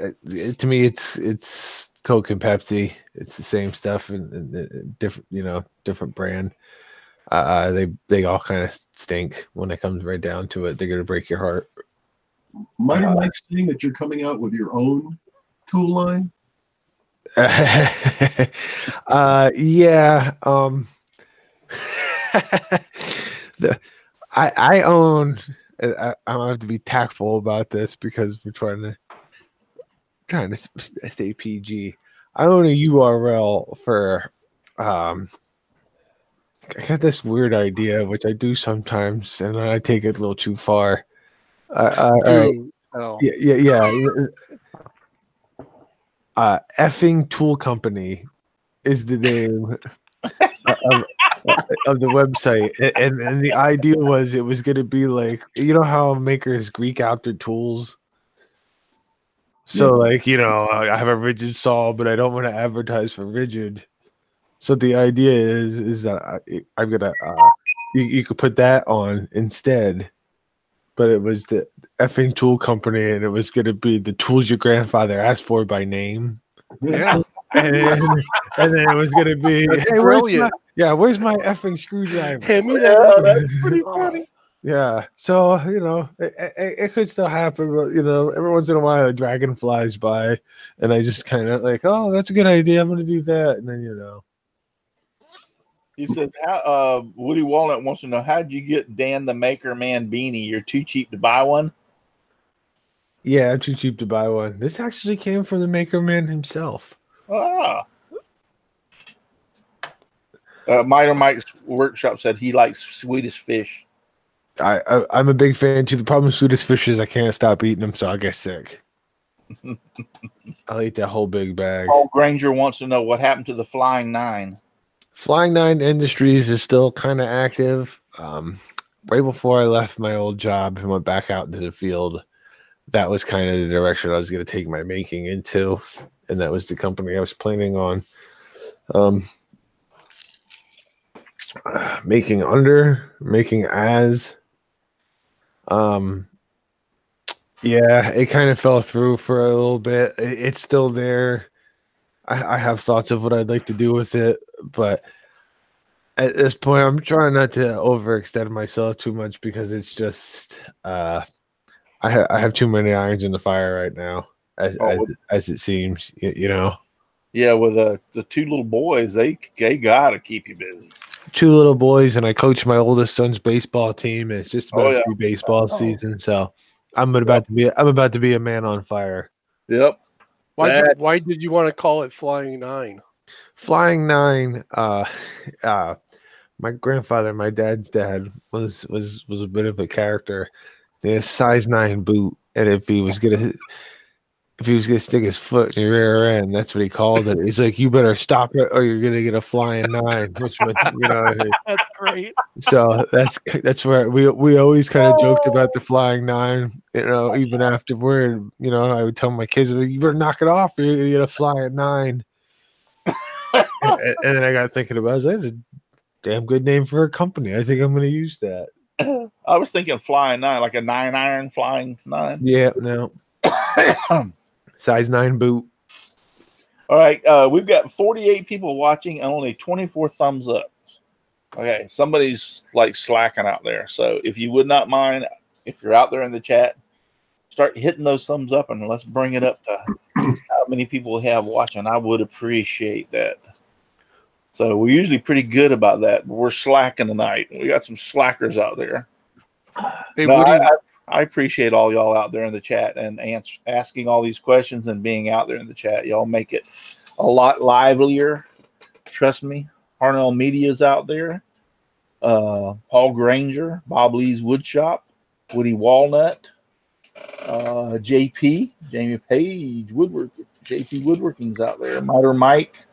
to me, it's Coke and Pepsi. It's the same stuff and different, different brand. They all kind of stink when it comes right down to it. They're gonna break your heart. Mighty Mike's saying that you're coming out with your own tool line. Yeah. I own. I have to be tactful about this because we're trying to stay PG. I own a URL for. I got this weird idea, which I do sometimes, and I take it a little too far. Yeah. Effing Tool Company is the name of the website, and the idea was it was going to be like, how makers Greek out their tools. So I have a rigid saw, but I don't want to advertise for rigid. So the idea is that I'm gonna you could put that on instead, but it was the effing tool company, and it was gonna be the tools your grandfather asked for by name. Yeah, and then it was gonna be, hey, where's my effing screwdriver? Hand me that. That's pretty funny. Yeah, so it could still happen, but every once in a while a dragon flies by, and I just kind of like, oh, that's a good idea. I'm gonna do that, and then He says, "How Woody Walnut wants to know, how'd you get Dan the Maker Man beanie? You're too cheap to buy one." Yeah, I'm too cheap to buy one. This actually came from the Maker Man himself. Miter Mike's Workshop said he likes Swedish fish. I'm a big fan too. The problem with Swedish fish is I can't stop eating them, so I get sick. I'll eat that whole big bag. Paul Granger wants to know what happened to the Flying Nine. Flying Nine Industries is still kind of active. Right before I left my old job and went back out into the field, that was kind of the direction I was going to take my making into, and that was the company I was planning on making as. Yeah, it kind of fell through for a little bit. It's still there. I have thoughts of what I'd like to do with it, but at this point, I'm trying not to overextend myself too much because it's just I have too many irons in the fire right now, as it seems. Yeah, with the two little boys, they gotta keep you busy. Two little boys, and I coach my oldest son's baseball team. And it's just about to be baseball season, so I'm about to be a man on fire. Yep. Why did you want to call it Flying 9? Flying 9. My grandfather, my dad's dad, was a bit of a character. He had a size 9 boot, and if he was gonna stick his foot in your rear end, that's what he called it. He's like, "You better stop it, or you're gonna get a Flying 9," which meant, That's great. So that's where we always kind of joked about the Flying 9. Even afterward, I would tell my kids, "You better knock it off, or you're gonna get a Flying 9." and then I got thinking about it. I was like, that's a damn good name for a company. I think I'm going to use that. I was thinking Flying 9, like a 9-iron Flying 9. Yeah, no. Size 9 boot. All right, we've got 48 people watching and only 24 thumbs up. Okay, somebody's like slacking out there. So if you would not mind, if you're out there in the chat, start hitting those thumbs up and let's bring it up to how many people we have watching. I would appreciate that. So we're usually pretty good about that, but we're slacking tonight. We got some slackers out there. Hey, I appreciate all y'all out there in the chat and asking all these questions and being out there in the chat. Y'all make it a lot livelier. Trust me. Harnell Media's out there. Paul Granger, Bob Lee's Woodshop, Woody Walnut, JP, Jamie Page, JP Woodworking's out there. Miter Mike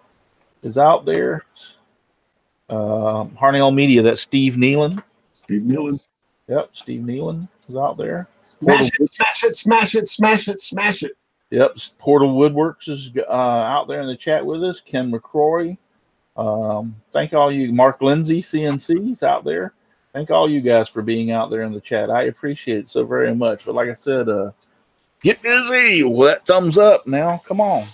is out there. Harnell Media, that's Steve Nealon. Steve Nealon. Yep, Steve Nealon is out there. Smash it, smash it, smash it, smash it, smash it. Yep, Portal Woodworks is out there in the chat with us. Ken McCrory. Thank all you. Mark Lindsay, CNC's out there. Thank all you guys for being out there in the chat. I appreciate it so very much. But like I said, get busy with that thumbs up now. Come on.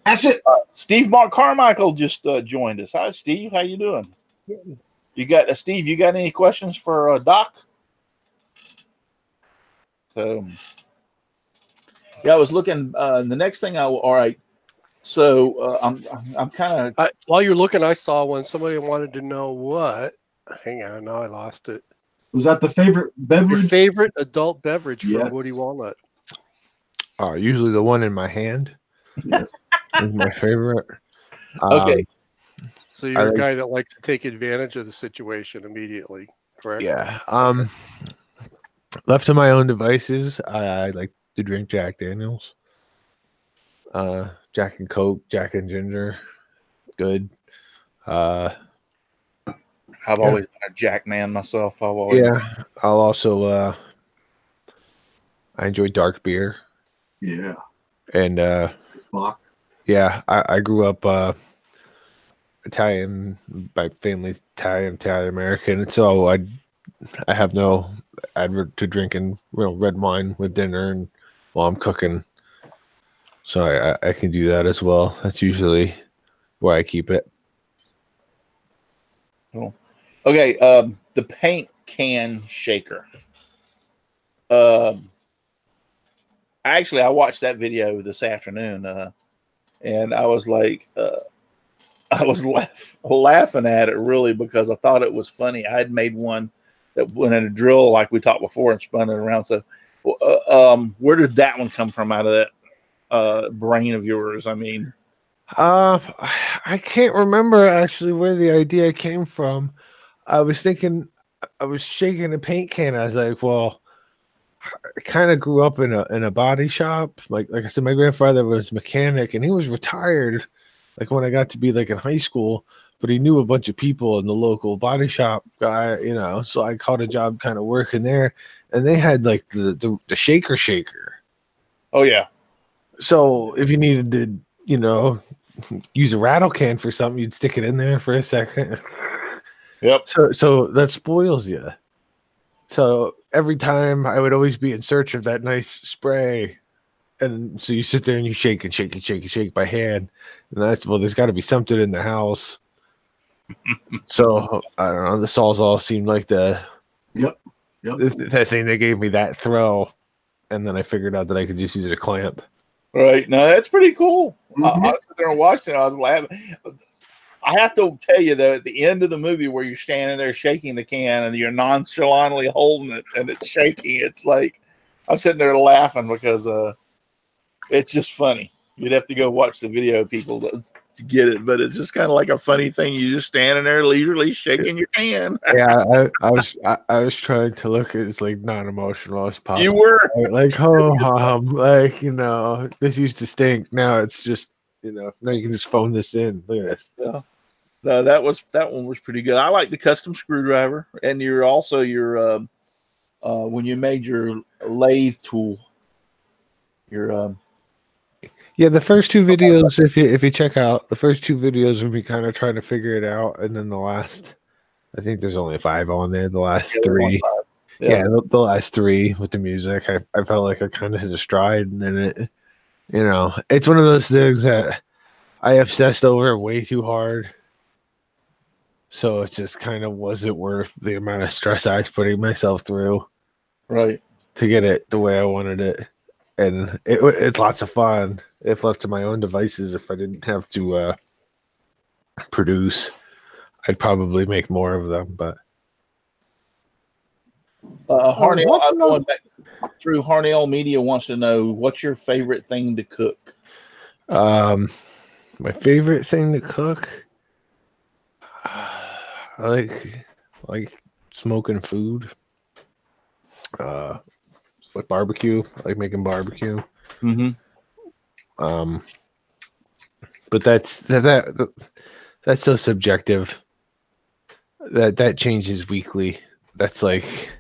That's it. Steve Mark Carmichael just joined us. Hi, Steve. How you doing? You got Steve? You got any questions for Doc? So, yeah, I was looking. The next thing all right. So I'm kind of. While you're looking, I saw one. Somebody wanted to know what. Hang on, now I lost it. Was that the favorite beverage? Your favorite adult beverage from Yes. Woody Walnut? Usually the one in my hand. Yes. Is my favorite. Okay. So you're a guy that likes to take advantage of the situation immediately, correct? Yeah. Left to my own devices, I like to drink Jack Daniels. Jack and Coke, Jack and Ginger. Good. I've always been a Jack man myself. I'll also I enjoy dark beer. Yeah. And Bach. yeah, I grew up Italian. My family's Italian American, and so I have no advert to drinking red wine with dinner and while I'm cooking. So I can do that as well. That's usually where I keep it. Cool. Okay, the paint can shaker. Actually, I watched that video this afternoon, and I was like, I was laughing at it really because I thought it was funny. I had made one that went in a drill like we talked before and spun it around. So, where did that one come from out of that brain of yours? I mean, I can't remember actually where the idea came from. I was thinking, I was shaking a paint can. I was like, well, I kind of grew up in a body shop. Like I said, my grandfather was a mechanic and he was retired. Like when I got to be like in high school, but he knew a bunch of people in the local body shop guy, so I caught a job kind of working there, and they had like the shaker. Oh yeah. So if you needed to, use a rattle can for something, you'd stick it in there for a second. Yep. So that spoils you. So every time I would always be in search of that nice spray. And so you sit there and you shake and shake and shake and shake by hand. And there's got to be something in the house. So I don't know. The Sawzall seemed like that thing that gave me that throw. And then I figured out that I could just use a clamp. Right. No, that's pretty cool. Mm-hmm. I was sitting there watching it. I was laughing. I have to tell you, though, at the end of the movie where you're standing there shaking the can and you're nonchalantly holding it and it's shaking, it's like I'm sitting there laughing because It's just funny. You'd have to go watch the video, people, to get it. But it's just kind of like a funny thing. You just standing there leisurely shaking your hand. Yeah, I was trying to look as like non-emotional as possible. You were. Like, like, you know, this used to stink. Now it's just, you know, now you can just phone this in. Look at this. Yeah. No, that one was pretty good. I like the custom screwdriver, and you're also your when you made your lathe tool. Your Yeah, the first two videos, if you check out the first two videos, of me kind of trying to figure it out, and then the last, I think there's only 5 on there. The last 3, yeah, the last 3 with the music, I felt like I kind of hit a stride, and then it, you know, it's one of those things that I obsessed over way too hard, so it just kind of wasn't worth the amount of stress I was putting myself through, right, to get it the way I wanted it, and it's lots of fun. If left to my own devices, if I didn't have to produce, I'd probably make more of them. But Harnell, I'm going back through Harnell Media wants to know, what's your favorite thing to cook? My favorite thing to cook, I like smoking food. Like barbecue. I like making barbecue. Mm-hmm. But that's so subjective. That changes weekly. That's like,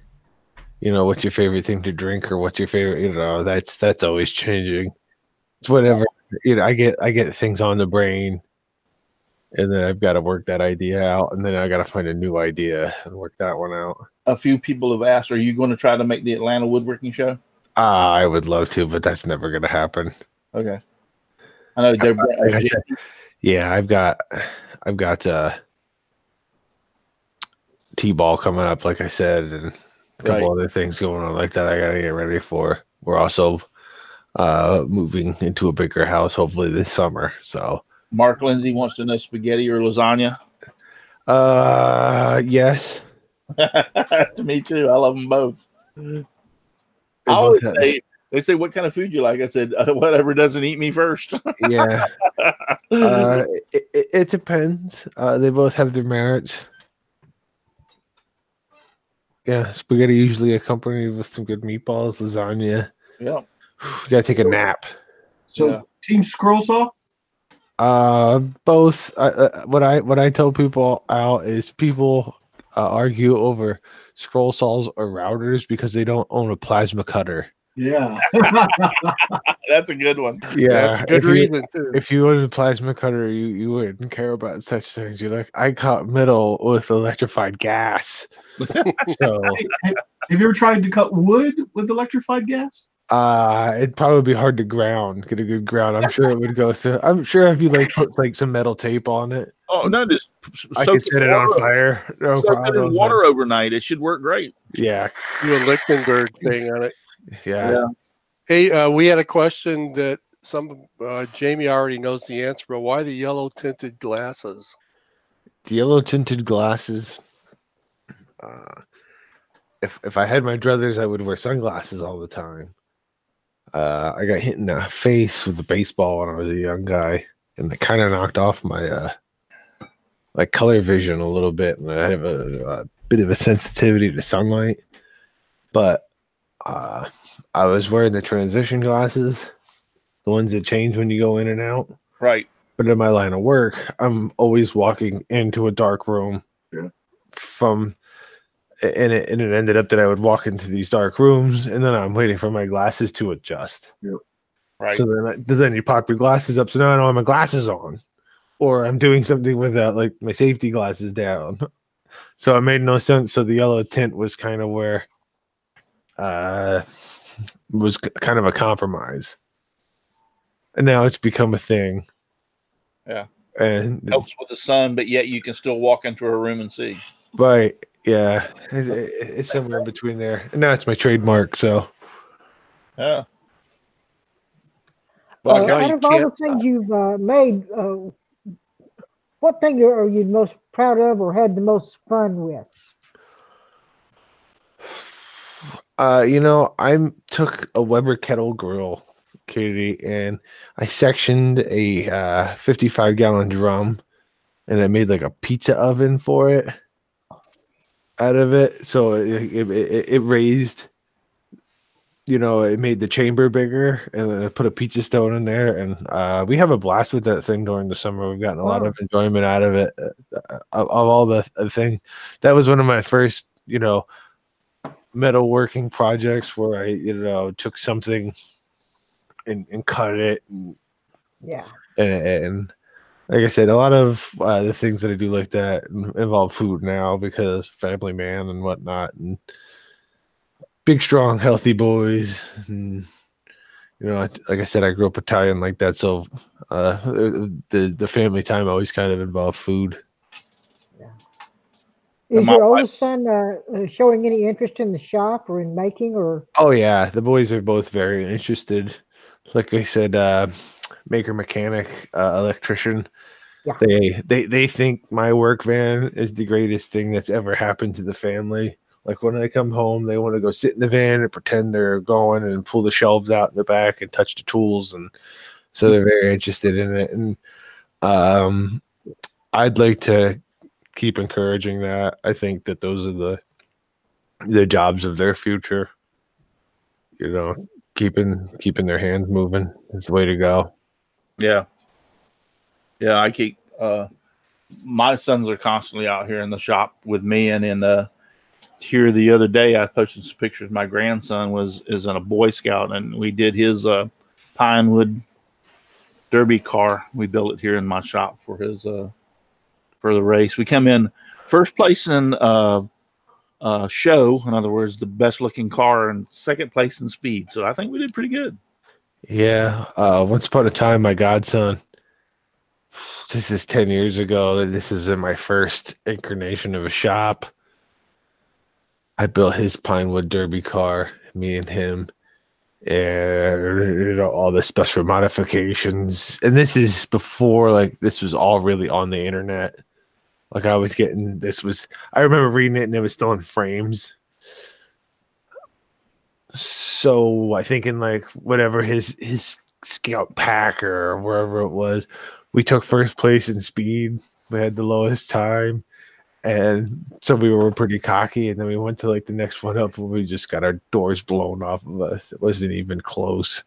you know, what's your favorite thing to drink, or what's your favorite, you know, that's always changing. It's whatever, you know, I get things on the brain, and then I've got to work that idea out, and then I got to find a new idea and work that one out. A few people have asked, are you going to try to make the Atlanta woodworking show? I would love to, but that's never going to happen. Okay. I know they're like I said, yeah, I've got T-ball coming up, like I said, and a couple other things going on like that I gotta get ready for. We're also moving into a bigger house hopefully this summer. So Mark Lindsay wants to know spaghetti or lasagna. Yes. Me too. I love them both. I always say, they say, what kind of food you like? I said, whatever doesn't eat me first. Yeah. It depends. They both have their merits. Yeah, spaghetti usually accompanied with some good meatballs, lasagna. Yeah. You gotta take a nap. So Team Scroll Saw? Both. What I tell people out is people argue over scroll saws or routers because they don't own a plasma cutter. Yeah. That's a good one. Yeah, that's a good reason too. If you owned a plasma cutter, you wouldn't care about such things. You're like, I cut metal with electrified gas. So have you ever tried to cut wood with electrified gas? It'd probably be hard to get a good ground. I'm sure it would go through. I'm sure if you like put like some metal tape on it. Oh no, just I could set it on fire. No soak it in problem. water overnight. It should work great. Yeah. Do a Lichtenberg thing on it. Yeah. Hey, we had a question that Jamie already knows the answer, but why the yellow tinted glasses? The yellow tinted glasses. If I had my druthers, I would wear sunglasses all the time. I got hit in the face with a baseball when I was a young guy, and it kind of knocked off my like color vision a little bit, and I have a bit of a sensitivity to sunlight. But I was wearing the transition glasses, the ones that change when you go in and out. Right. But in my line of work, I'm always walking into a dark room. Yeah. And it ended up that I would walk into these dark rooms, and then I'm waiting for my glasses to adjust. Yep. Right. So then you pop your glasses up. So now I don't have my glasses on, or I'm doing something with like my safety glasses down. So it made no sense. So the yellow tint was kind of where was kind of a compromise, and now it's become a thing. Yeah. And helps with the sun, but yet you can still walk into a room and see. Right. Yeah. It's somewhere between there. And now it's my trademark. So. Yeah. Well, out of all the things you've made, what thing are you most proud of or had the most fun with? You know, I took a Weber kettle grill Katie, and I sectioned a 55-gallon drum, and I made like a pizza oven for it out of it. So it raised, it made the chamber bigger, and I put a pizza stone in there, and we have a blast with that thing during the summer. We've gotten a lot of enjoyment out of it, of all the thing. That was one of my first, metalworking projects where I, took something and cut it. And like I said, a lot of the things that I do like that involve food now because family man and whatnot, and big, strong, healthy boys. And, like I said, I grew up Italian like that. So the family time always kind of involved food. Is your oldest son showing any interest in the shop or in making or? Oh yeah, the boys are both very interested. Like I said, maker, mechanic, electrician. Yeah. They think my work van is the greatest thing that's ever happened to the family. Like when I come home, they want to go sit in the van and pretend they're going and pull the shelves out in the back and touch the tools, and so they're very interested in it. And I'd like to keep encouraging that. I think that those are the jobs of their future. Keeping their hands moving is the way to go. Yeah. I keep my sons are constantly out here in the shop with me, and in here the other day I posted some pictures. My grandson is in a Boy Scout, and we did his Pinewood Derby car. We built it here in my shop for his for the race. We come in first place in show, in other words, the best looking car, and second place in speed. So I think we did pretty good. Yeah. Once upon a time, my godson, this is 10 years ago, this is in my first incarnation of a shop. I built his Pinewood Derby car, me and him, and all the special modifications. And this is before this was all really on the internet. I was getting I remember reading it and it was still in frames. So I think in whatever his Scout Pack or wherever it was, we took first place in speed. We had the lowest time, and so we were pretty cocky. And then we went to the next one up, and we just got our doors blown off of us. It wasn't even close.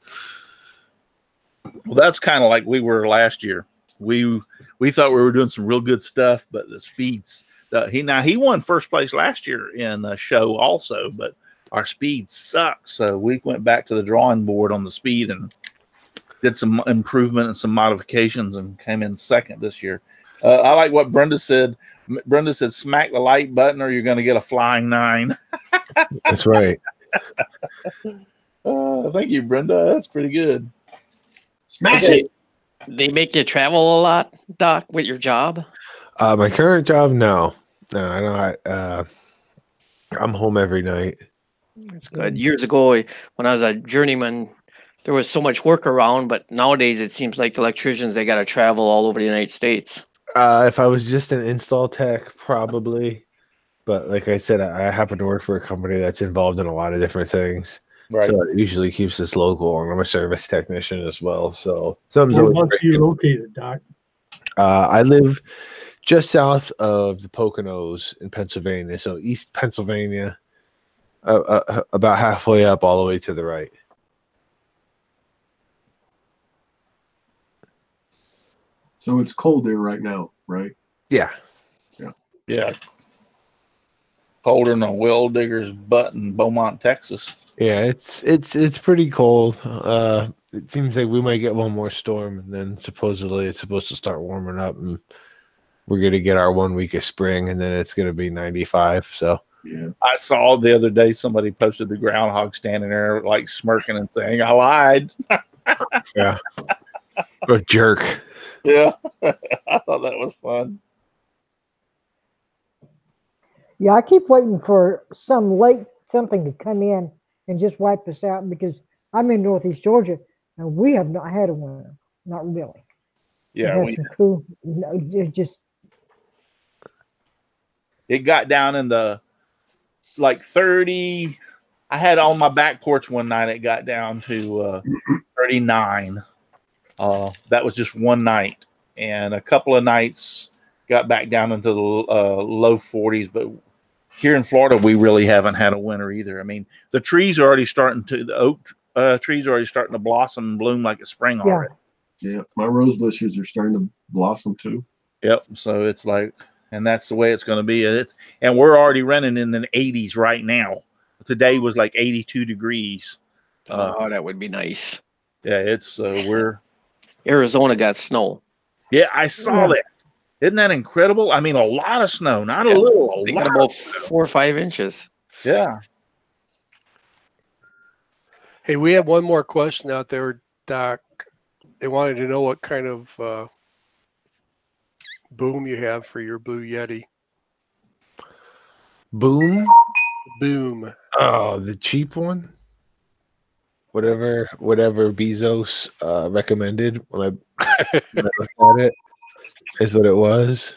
Well, that's kind of like we were last year. We thought we were doing some real good stuff, but the speeds. He won first place last year in the show also, but our speed sucked. So we went back to the drawing board on the speed and did some improvement and some modifications and came in second this year. I like what Brenda said. Brenda said, "Smack the like button, or you're going to get a flying 9." That's right. Thank you, Brenda. That's pretty good. Smash it. They make you travel a lot, Doc, with your job? My current job, no. No, I don't. I'm home every night. That's good. Years ago, when I was a journeyman, there was so much work around, but nowadays it seems like the electricians, they got to travel all over the United States. If I was just an install tech, probably. But like I said, I happen to work for a company that's involved in a lot of different things. Right. So it usually keeps us local, and I'm a service technician as well. So something's where are you located, Doc? I live just south of the Poconos in Pennsylvania, so East Pennsylvania, about halfway up, all the way to the right. So it's cold there right now, right? Yeah. Yeah. Colder than a well digger's butt in Beaumont, Texas. Yeah, it's pretty cold. It seems like we might get one more storm, and then supposedly it's supposed to start warming up, and we're gonna get our 1 week of spring, and then it's gonna be 95. So yeah, I saw the other day somebody posted the groundhog standing there smirking and saying, "I lied." Yeah, a jerk. Yeah, I thought that was fun. Yeah, I keep waiting for something to come in and just wipe us out, because I'm in Northeast Georgia and we have not had a winter. Not really. Yeah, cool. It got down in the 30. I had on my back porch one night. It got down to 39. That was just one night, and a couple of nights got back down into the low 40s. But here in Florida, we really haven't had a winter either. I mean, the trees are already starting to, the oak trees are already starting to blossom and bloom like it's spring already. Yeah, my rose bushes are starting to blossom too. Yep. So it's like, and that's the way it's going to be. And we're already running in the 80s right now. Today was like 82 degrees. Oh, that would be nice. Yeah, it's we're Arizona got snow. Yeah, I saw that. Isn't that incredible? I mean, a lot of snow, not a little. They got about 4 or 5 inches. Yeah. Hey, we have one more question out there, Doc. They wanted to know what kind of boom you have for your Blue Yeti. Boom? Boom. Oh, the cheap one? Whatever Bezos recommended when I looked at it is what it was.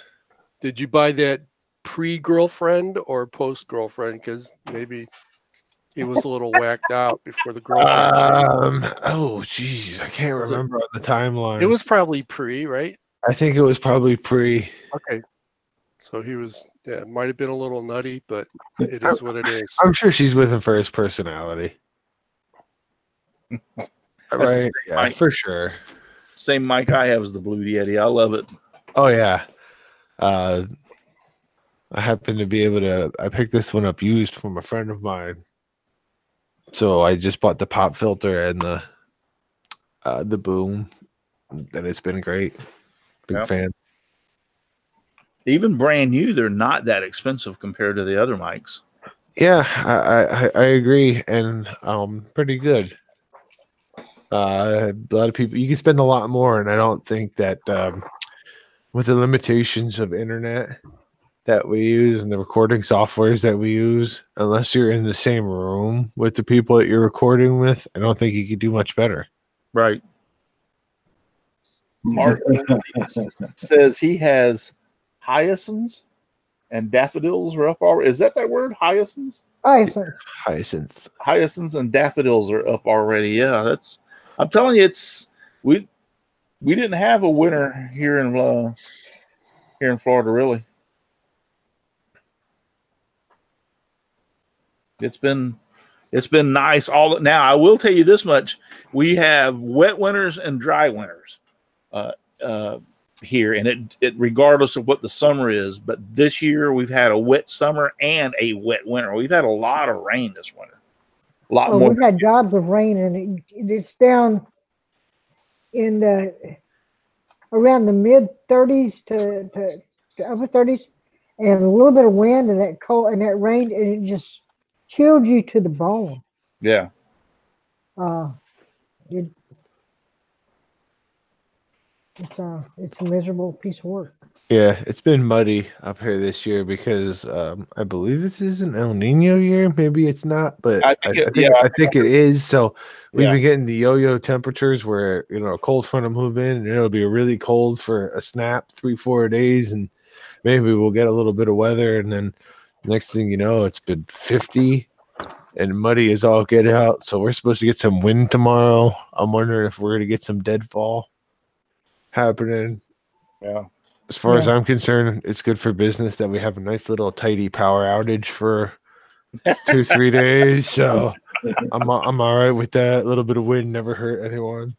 Did you buy that pre-girlfriend or post-girlfriend? Because maybe he was a little whacked out before the girlfriend. Oh, geez, I can't remember on the timeline. It was probably pre, right? I think it was probably pre. Okay. So he was, it might have been a little nutty, but it is what it is. I'm sure she's with him for his personality. Right? Yeah, for sure. Same mic I have is the Blue Yeti. I love it. Oh, yeah. I happen to be able to, I picked this one up used from a friend of mine. So I just bought the pop filter and the boom, and it's been great. Big fan. Even brand new, they're not that expensive compared to the other mics. Yeah, I agree, and pretty good. A lot of people, you can spend a lot more, and I don't think that with the limitations of internet that we use and the recording softwares that we use, unless you're in the same room with the people that you're recording with, I don't think you could do much better. Right. Mark says he has hyacinths and daffodils are up already. Is that word? Hyacinths? Hyacinths. Hyacinths and daffodils are up already. Yeah, that's. I'm telling you, it's we didn't have a winter here in Florida, really. It's been nice. Now I will tell you this much: we have wet winters and dry winters here, and it regardless of what the summer is. But this year we've had a wet summer and a wet winter. We've had a lot of rain this winter. A lot more. We've had gobs of rain, and it's down in around the mid 30s to upper 30s, and a little bit of wind and that cold and that rain, and it just chilled you to the bone. Yeah. It's a miserable piece of work. Yeah, it's been muddy up here this year because I believe this is an El Nino year. Maybe it's not, but I think it is. So we've been getting the yo-yo temperatures where a cold front will move in and it'll be really cold for a snap 3-4 days, and maybe we'll get a little bit of weather, and then next thing you know, it's been 50 and muddy as all get out. So we're supposed to get some wind tomorrow. I'm wondering if we're going to get some deadfall happening. Yeah. As far as I'm concerned, it's good for business that we have a nice little tidy power outage for 2-3 days. So I'm all right with that. A little bit of wind never hurt anyone.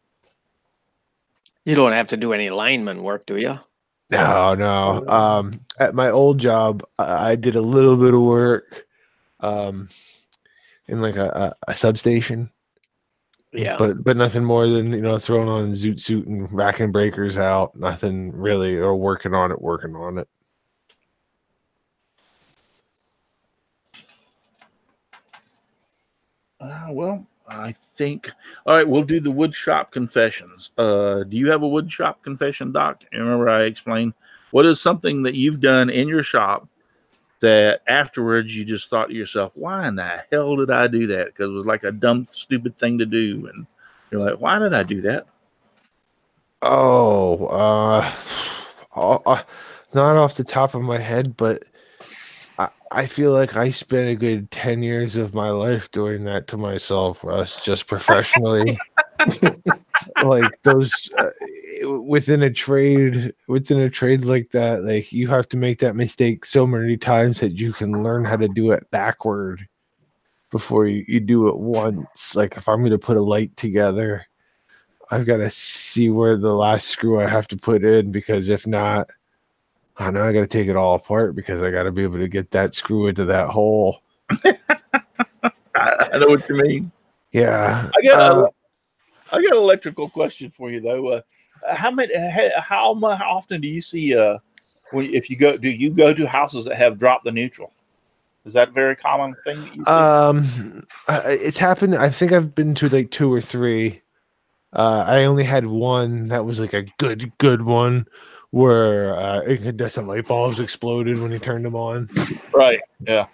You don't have to do any lineman work, do you? No. At my old job, I did a little bit of work in like a substation. Yeah. But nothing more than, throwing on zoot suit and racking breakers out. Nothing really, or working on it. Well, I think, all right, we'll do the wood shop confessions. Do you have a wood shop confession, Doc? Remember I explained what is something that you've done in your shop that afterwards you just thought to yourself, why in the hell did I do that? Because it was like a dumb, stupid thing to do. And you're like, why did I do that? Not off the top of my head, but I feel like I spent a good 10 years of my life doing that to myself, Russ, just professionally. Like those within a trade like that, like you have to make that mistake so many times that you can learn how to do it backward before you do it once. Like if I'm going to put a light together, I've got to see where the last screw I have to put in, because if not, I know I got to take it all apart because I got to be able to get that screw into that hole. I know what you mean. Yeah. I got an electrical question for you though. How often do you see if you do you go to houses that have dropped the neutral? Is that a very common thing that you see? It's happened. I think I've been to like 2 or 3. I only had one that was like a good one where incandescent light bulbs exploded when he turned them on. Right. Yeah.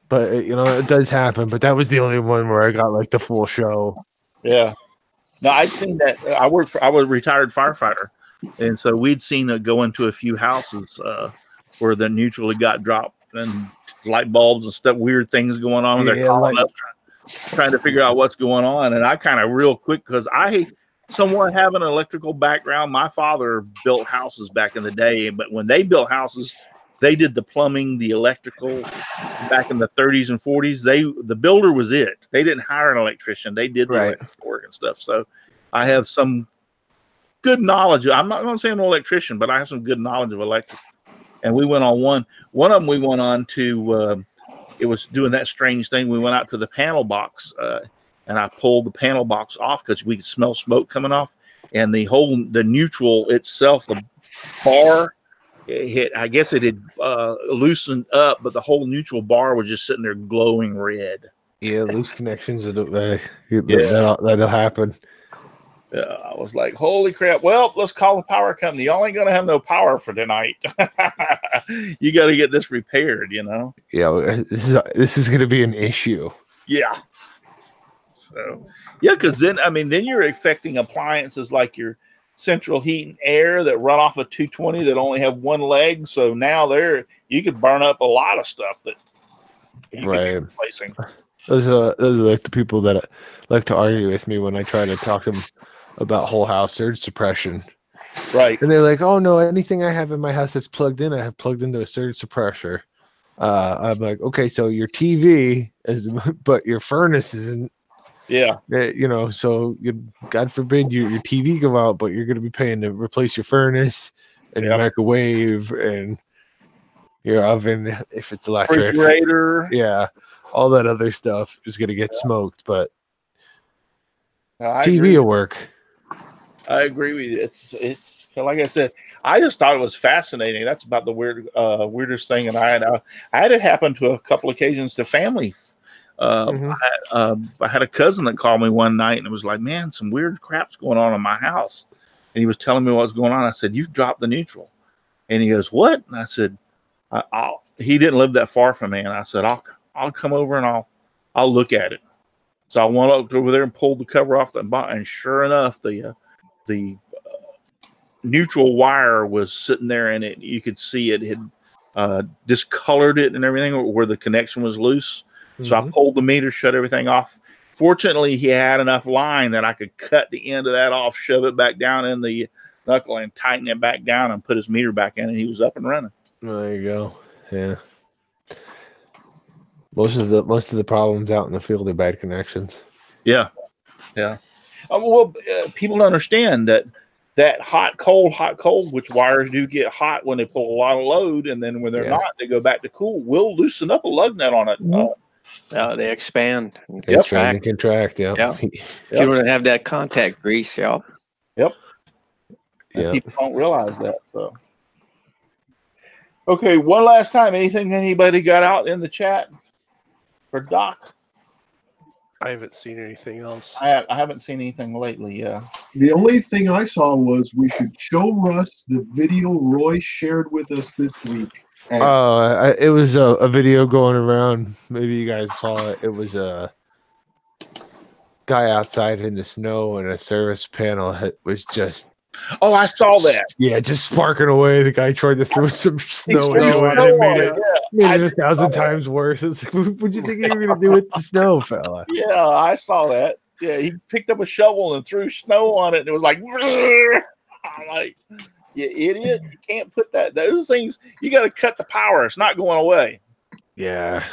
But it does happen. But that was the only one where I got like the full show. Yeah. No, I'd seen that. I was a retired firefighter, and so we'd seen it go into a few houses where the neutral got dropped and light bulbs and stuff, weird things going on. And they're calling up trying to figure out what's going on. And I kind of real quick, because I somewhat have an electrical background. My father built houses back in the day, but when they built houses, they did the plumbing, the electrical back in the 30s and 40s. The builder was it. They didn't hire an electrician. They did the electrical work and stuff. So I have some good knowledge. I'm not going to say I'm an electrician, but I have some good knowledge of electric. And we went on one of them. We went on to it was doing that strange thing. We went out to the panel box and I pulled the panel box off because we could smell smoke coming off, and the neutral itself, the bar. I guess it had loosened up, but the whole neutral bar was just sitting there glowing red. Yeah, loose connections. That'll happen. I was like, holy crap. Well, let's call the power company. Y'all ain't going to have no power for tonight. You got to get this repaired, Yeah, this is going to be an issue. Yeah. So, yeah, because then you're affecting appliances like your central heat and air that run off a 220 that only have one leg. So now you could burn up a lot of stuff that you could be replacing. Those are like the people that like to argue with me when I try to talk to them about whole house surge suppression. Right. And they're like, oh no, anything I have in my house that's plugged in, I have plugged into a surge suppressor. I'm like, okay, so your TV is, but your furnace isn't. Yeah. So God forbid your TV go out, but you're going to be paying to replace your furnace and your microwave and your oven if it's electric. Refrigerator. Yeah. All that other stuff is going to get smoked, but TV will work. I agree with you. It's like I said, I just thought it was fascinating. That's about the weirdest thing. And I had it happen to a couple occasions to family. I had a cousin that called me one night and it was like, man, some weird crap's going on in my house. And he was telling me what was going on. I said, you've dropped the neutral. And he goes, what? And I said, he didn't live that far from me. And I said, I'll come over and I'll look at it. So I went up over there and pulled the cover off the bottom. And sure enough, the neutral wire was sitting there, and you could see it had discolored it and everything where the connection was loose. So I pulled the meter, shut everything off. Fortunately, he had enough line that I could cut the end of that off, shove it back down in the knuckle, and tighten it back down and put his meter back in, and he was up and running. There you go. Yeah. Most of the problems out in the field are bad connections. Yeah. Yeah. People don't understand that hot, cold, which wires do get hot when they pull a lot of load, and then when they're not, they go back to cool. We'll loosen up a lug nut on it. They expand and contract. Yeah. If you don't have that contact grease, Yep. And people don't realize that. So, okay, one last time. Anything anybody got out in the chat for Doc? I haven't seen anything else. I haven't seen anything lately. Yeah. The only thing I saw was we should show Russ the video Roy shared with us this week. It was a video going around. Maybe you guys saw it. It was a guy outside in the snow, and a service panel was just. Oh, I saw that. Yeah, just sparking away. The guy tried to throw some snow into it, and made it 1,000 times worse. It's like, what do you think you were going to do with the snow, fella? Yeah, I saw that. Yeah, he picked up a shovel and threw snow on it, and it was like, I'm like, you idiot! You can't put that. Those things, you got to cut the power. It's not going away. Yeah.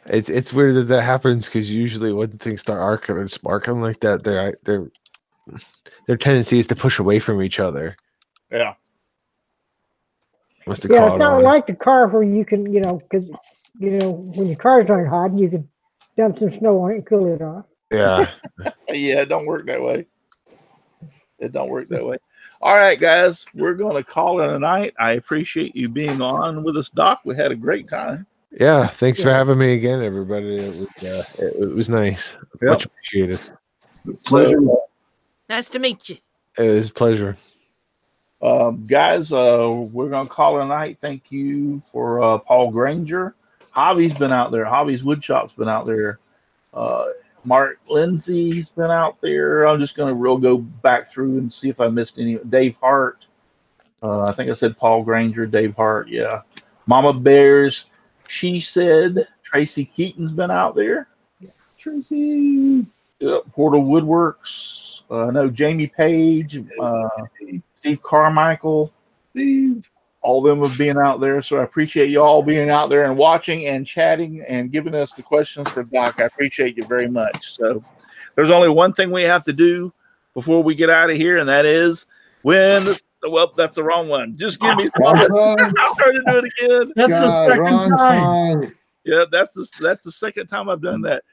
It's weird that happens because usually when things start arcing and sparking like that, their tendency is to push away from each other. Yeah. Must have Yeah, caught it's not on. like the car where you can, because, when your car's running hot, you can dump some snow on it and cool it off. Yeah. Yeah, it don't work that way. It don't work that way. All right, guys, we're going to call it a night. I appreciate you being on with us, Doc. We had a great time. Yeah. Thanks for having me again, everybody. It was nice. Yep. Much appreciated. Pleasure. Nice to meet you. It was a pleasure. Guys, we're going to call it a night. Thank you for Paul Granger. Hobbies been out there. Hobbies Woodshop's been out there. Mark Lindsay's been out there. I'm just going to go back through and see if I missed any. Dave Hart. I think I said Paul Granger, Dave Hart. Yeah. Mama Bears. She said Tracy Keaton's been out there. Tracy. Yep. Portal Woodworks. I know Jamie Page, Steve Carmichael. Steve. All of them have been out there. So I appreciate you all being out there and watching and chatting and giving us the questions for Doc. I appreciate you very much. So there's only one thing we have to do before we get out of here, and that is well, that's the wrong one. Just give me Wrong I'm song. trying to do it again. That's God, the second wrong time. song. Yeah, that's the second time I've done that.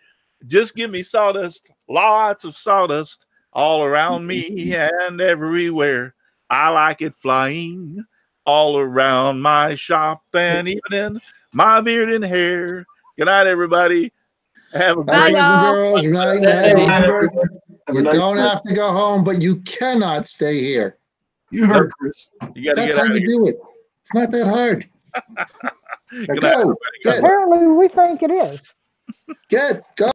Just give me sawdust, lots of sawdust all around me and everywhere. I like it flying all around my shop and even in my beard and hair. Good night, everybody. Have a Bye, great Boys and y'all. girls, night, night. Hey, Remember, have a you nice don't night. have to go home, but you cannot stay here. You heard Chris. You got to That's get how out of you here. do it. It's not that hard. Now Good night, go. everybody. Get, Apparently, we think it is. go.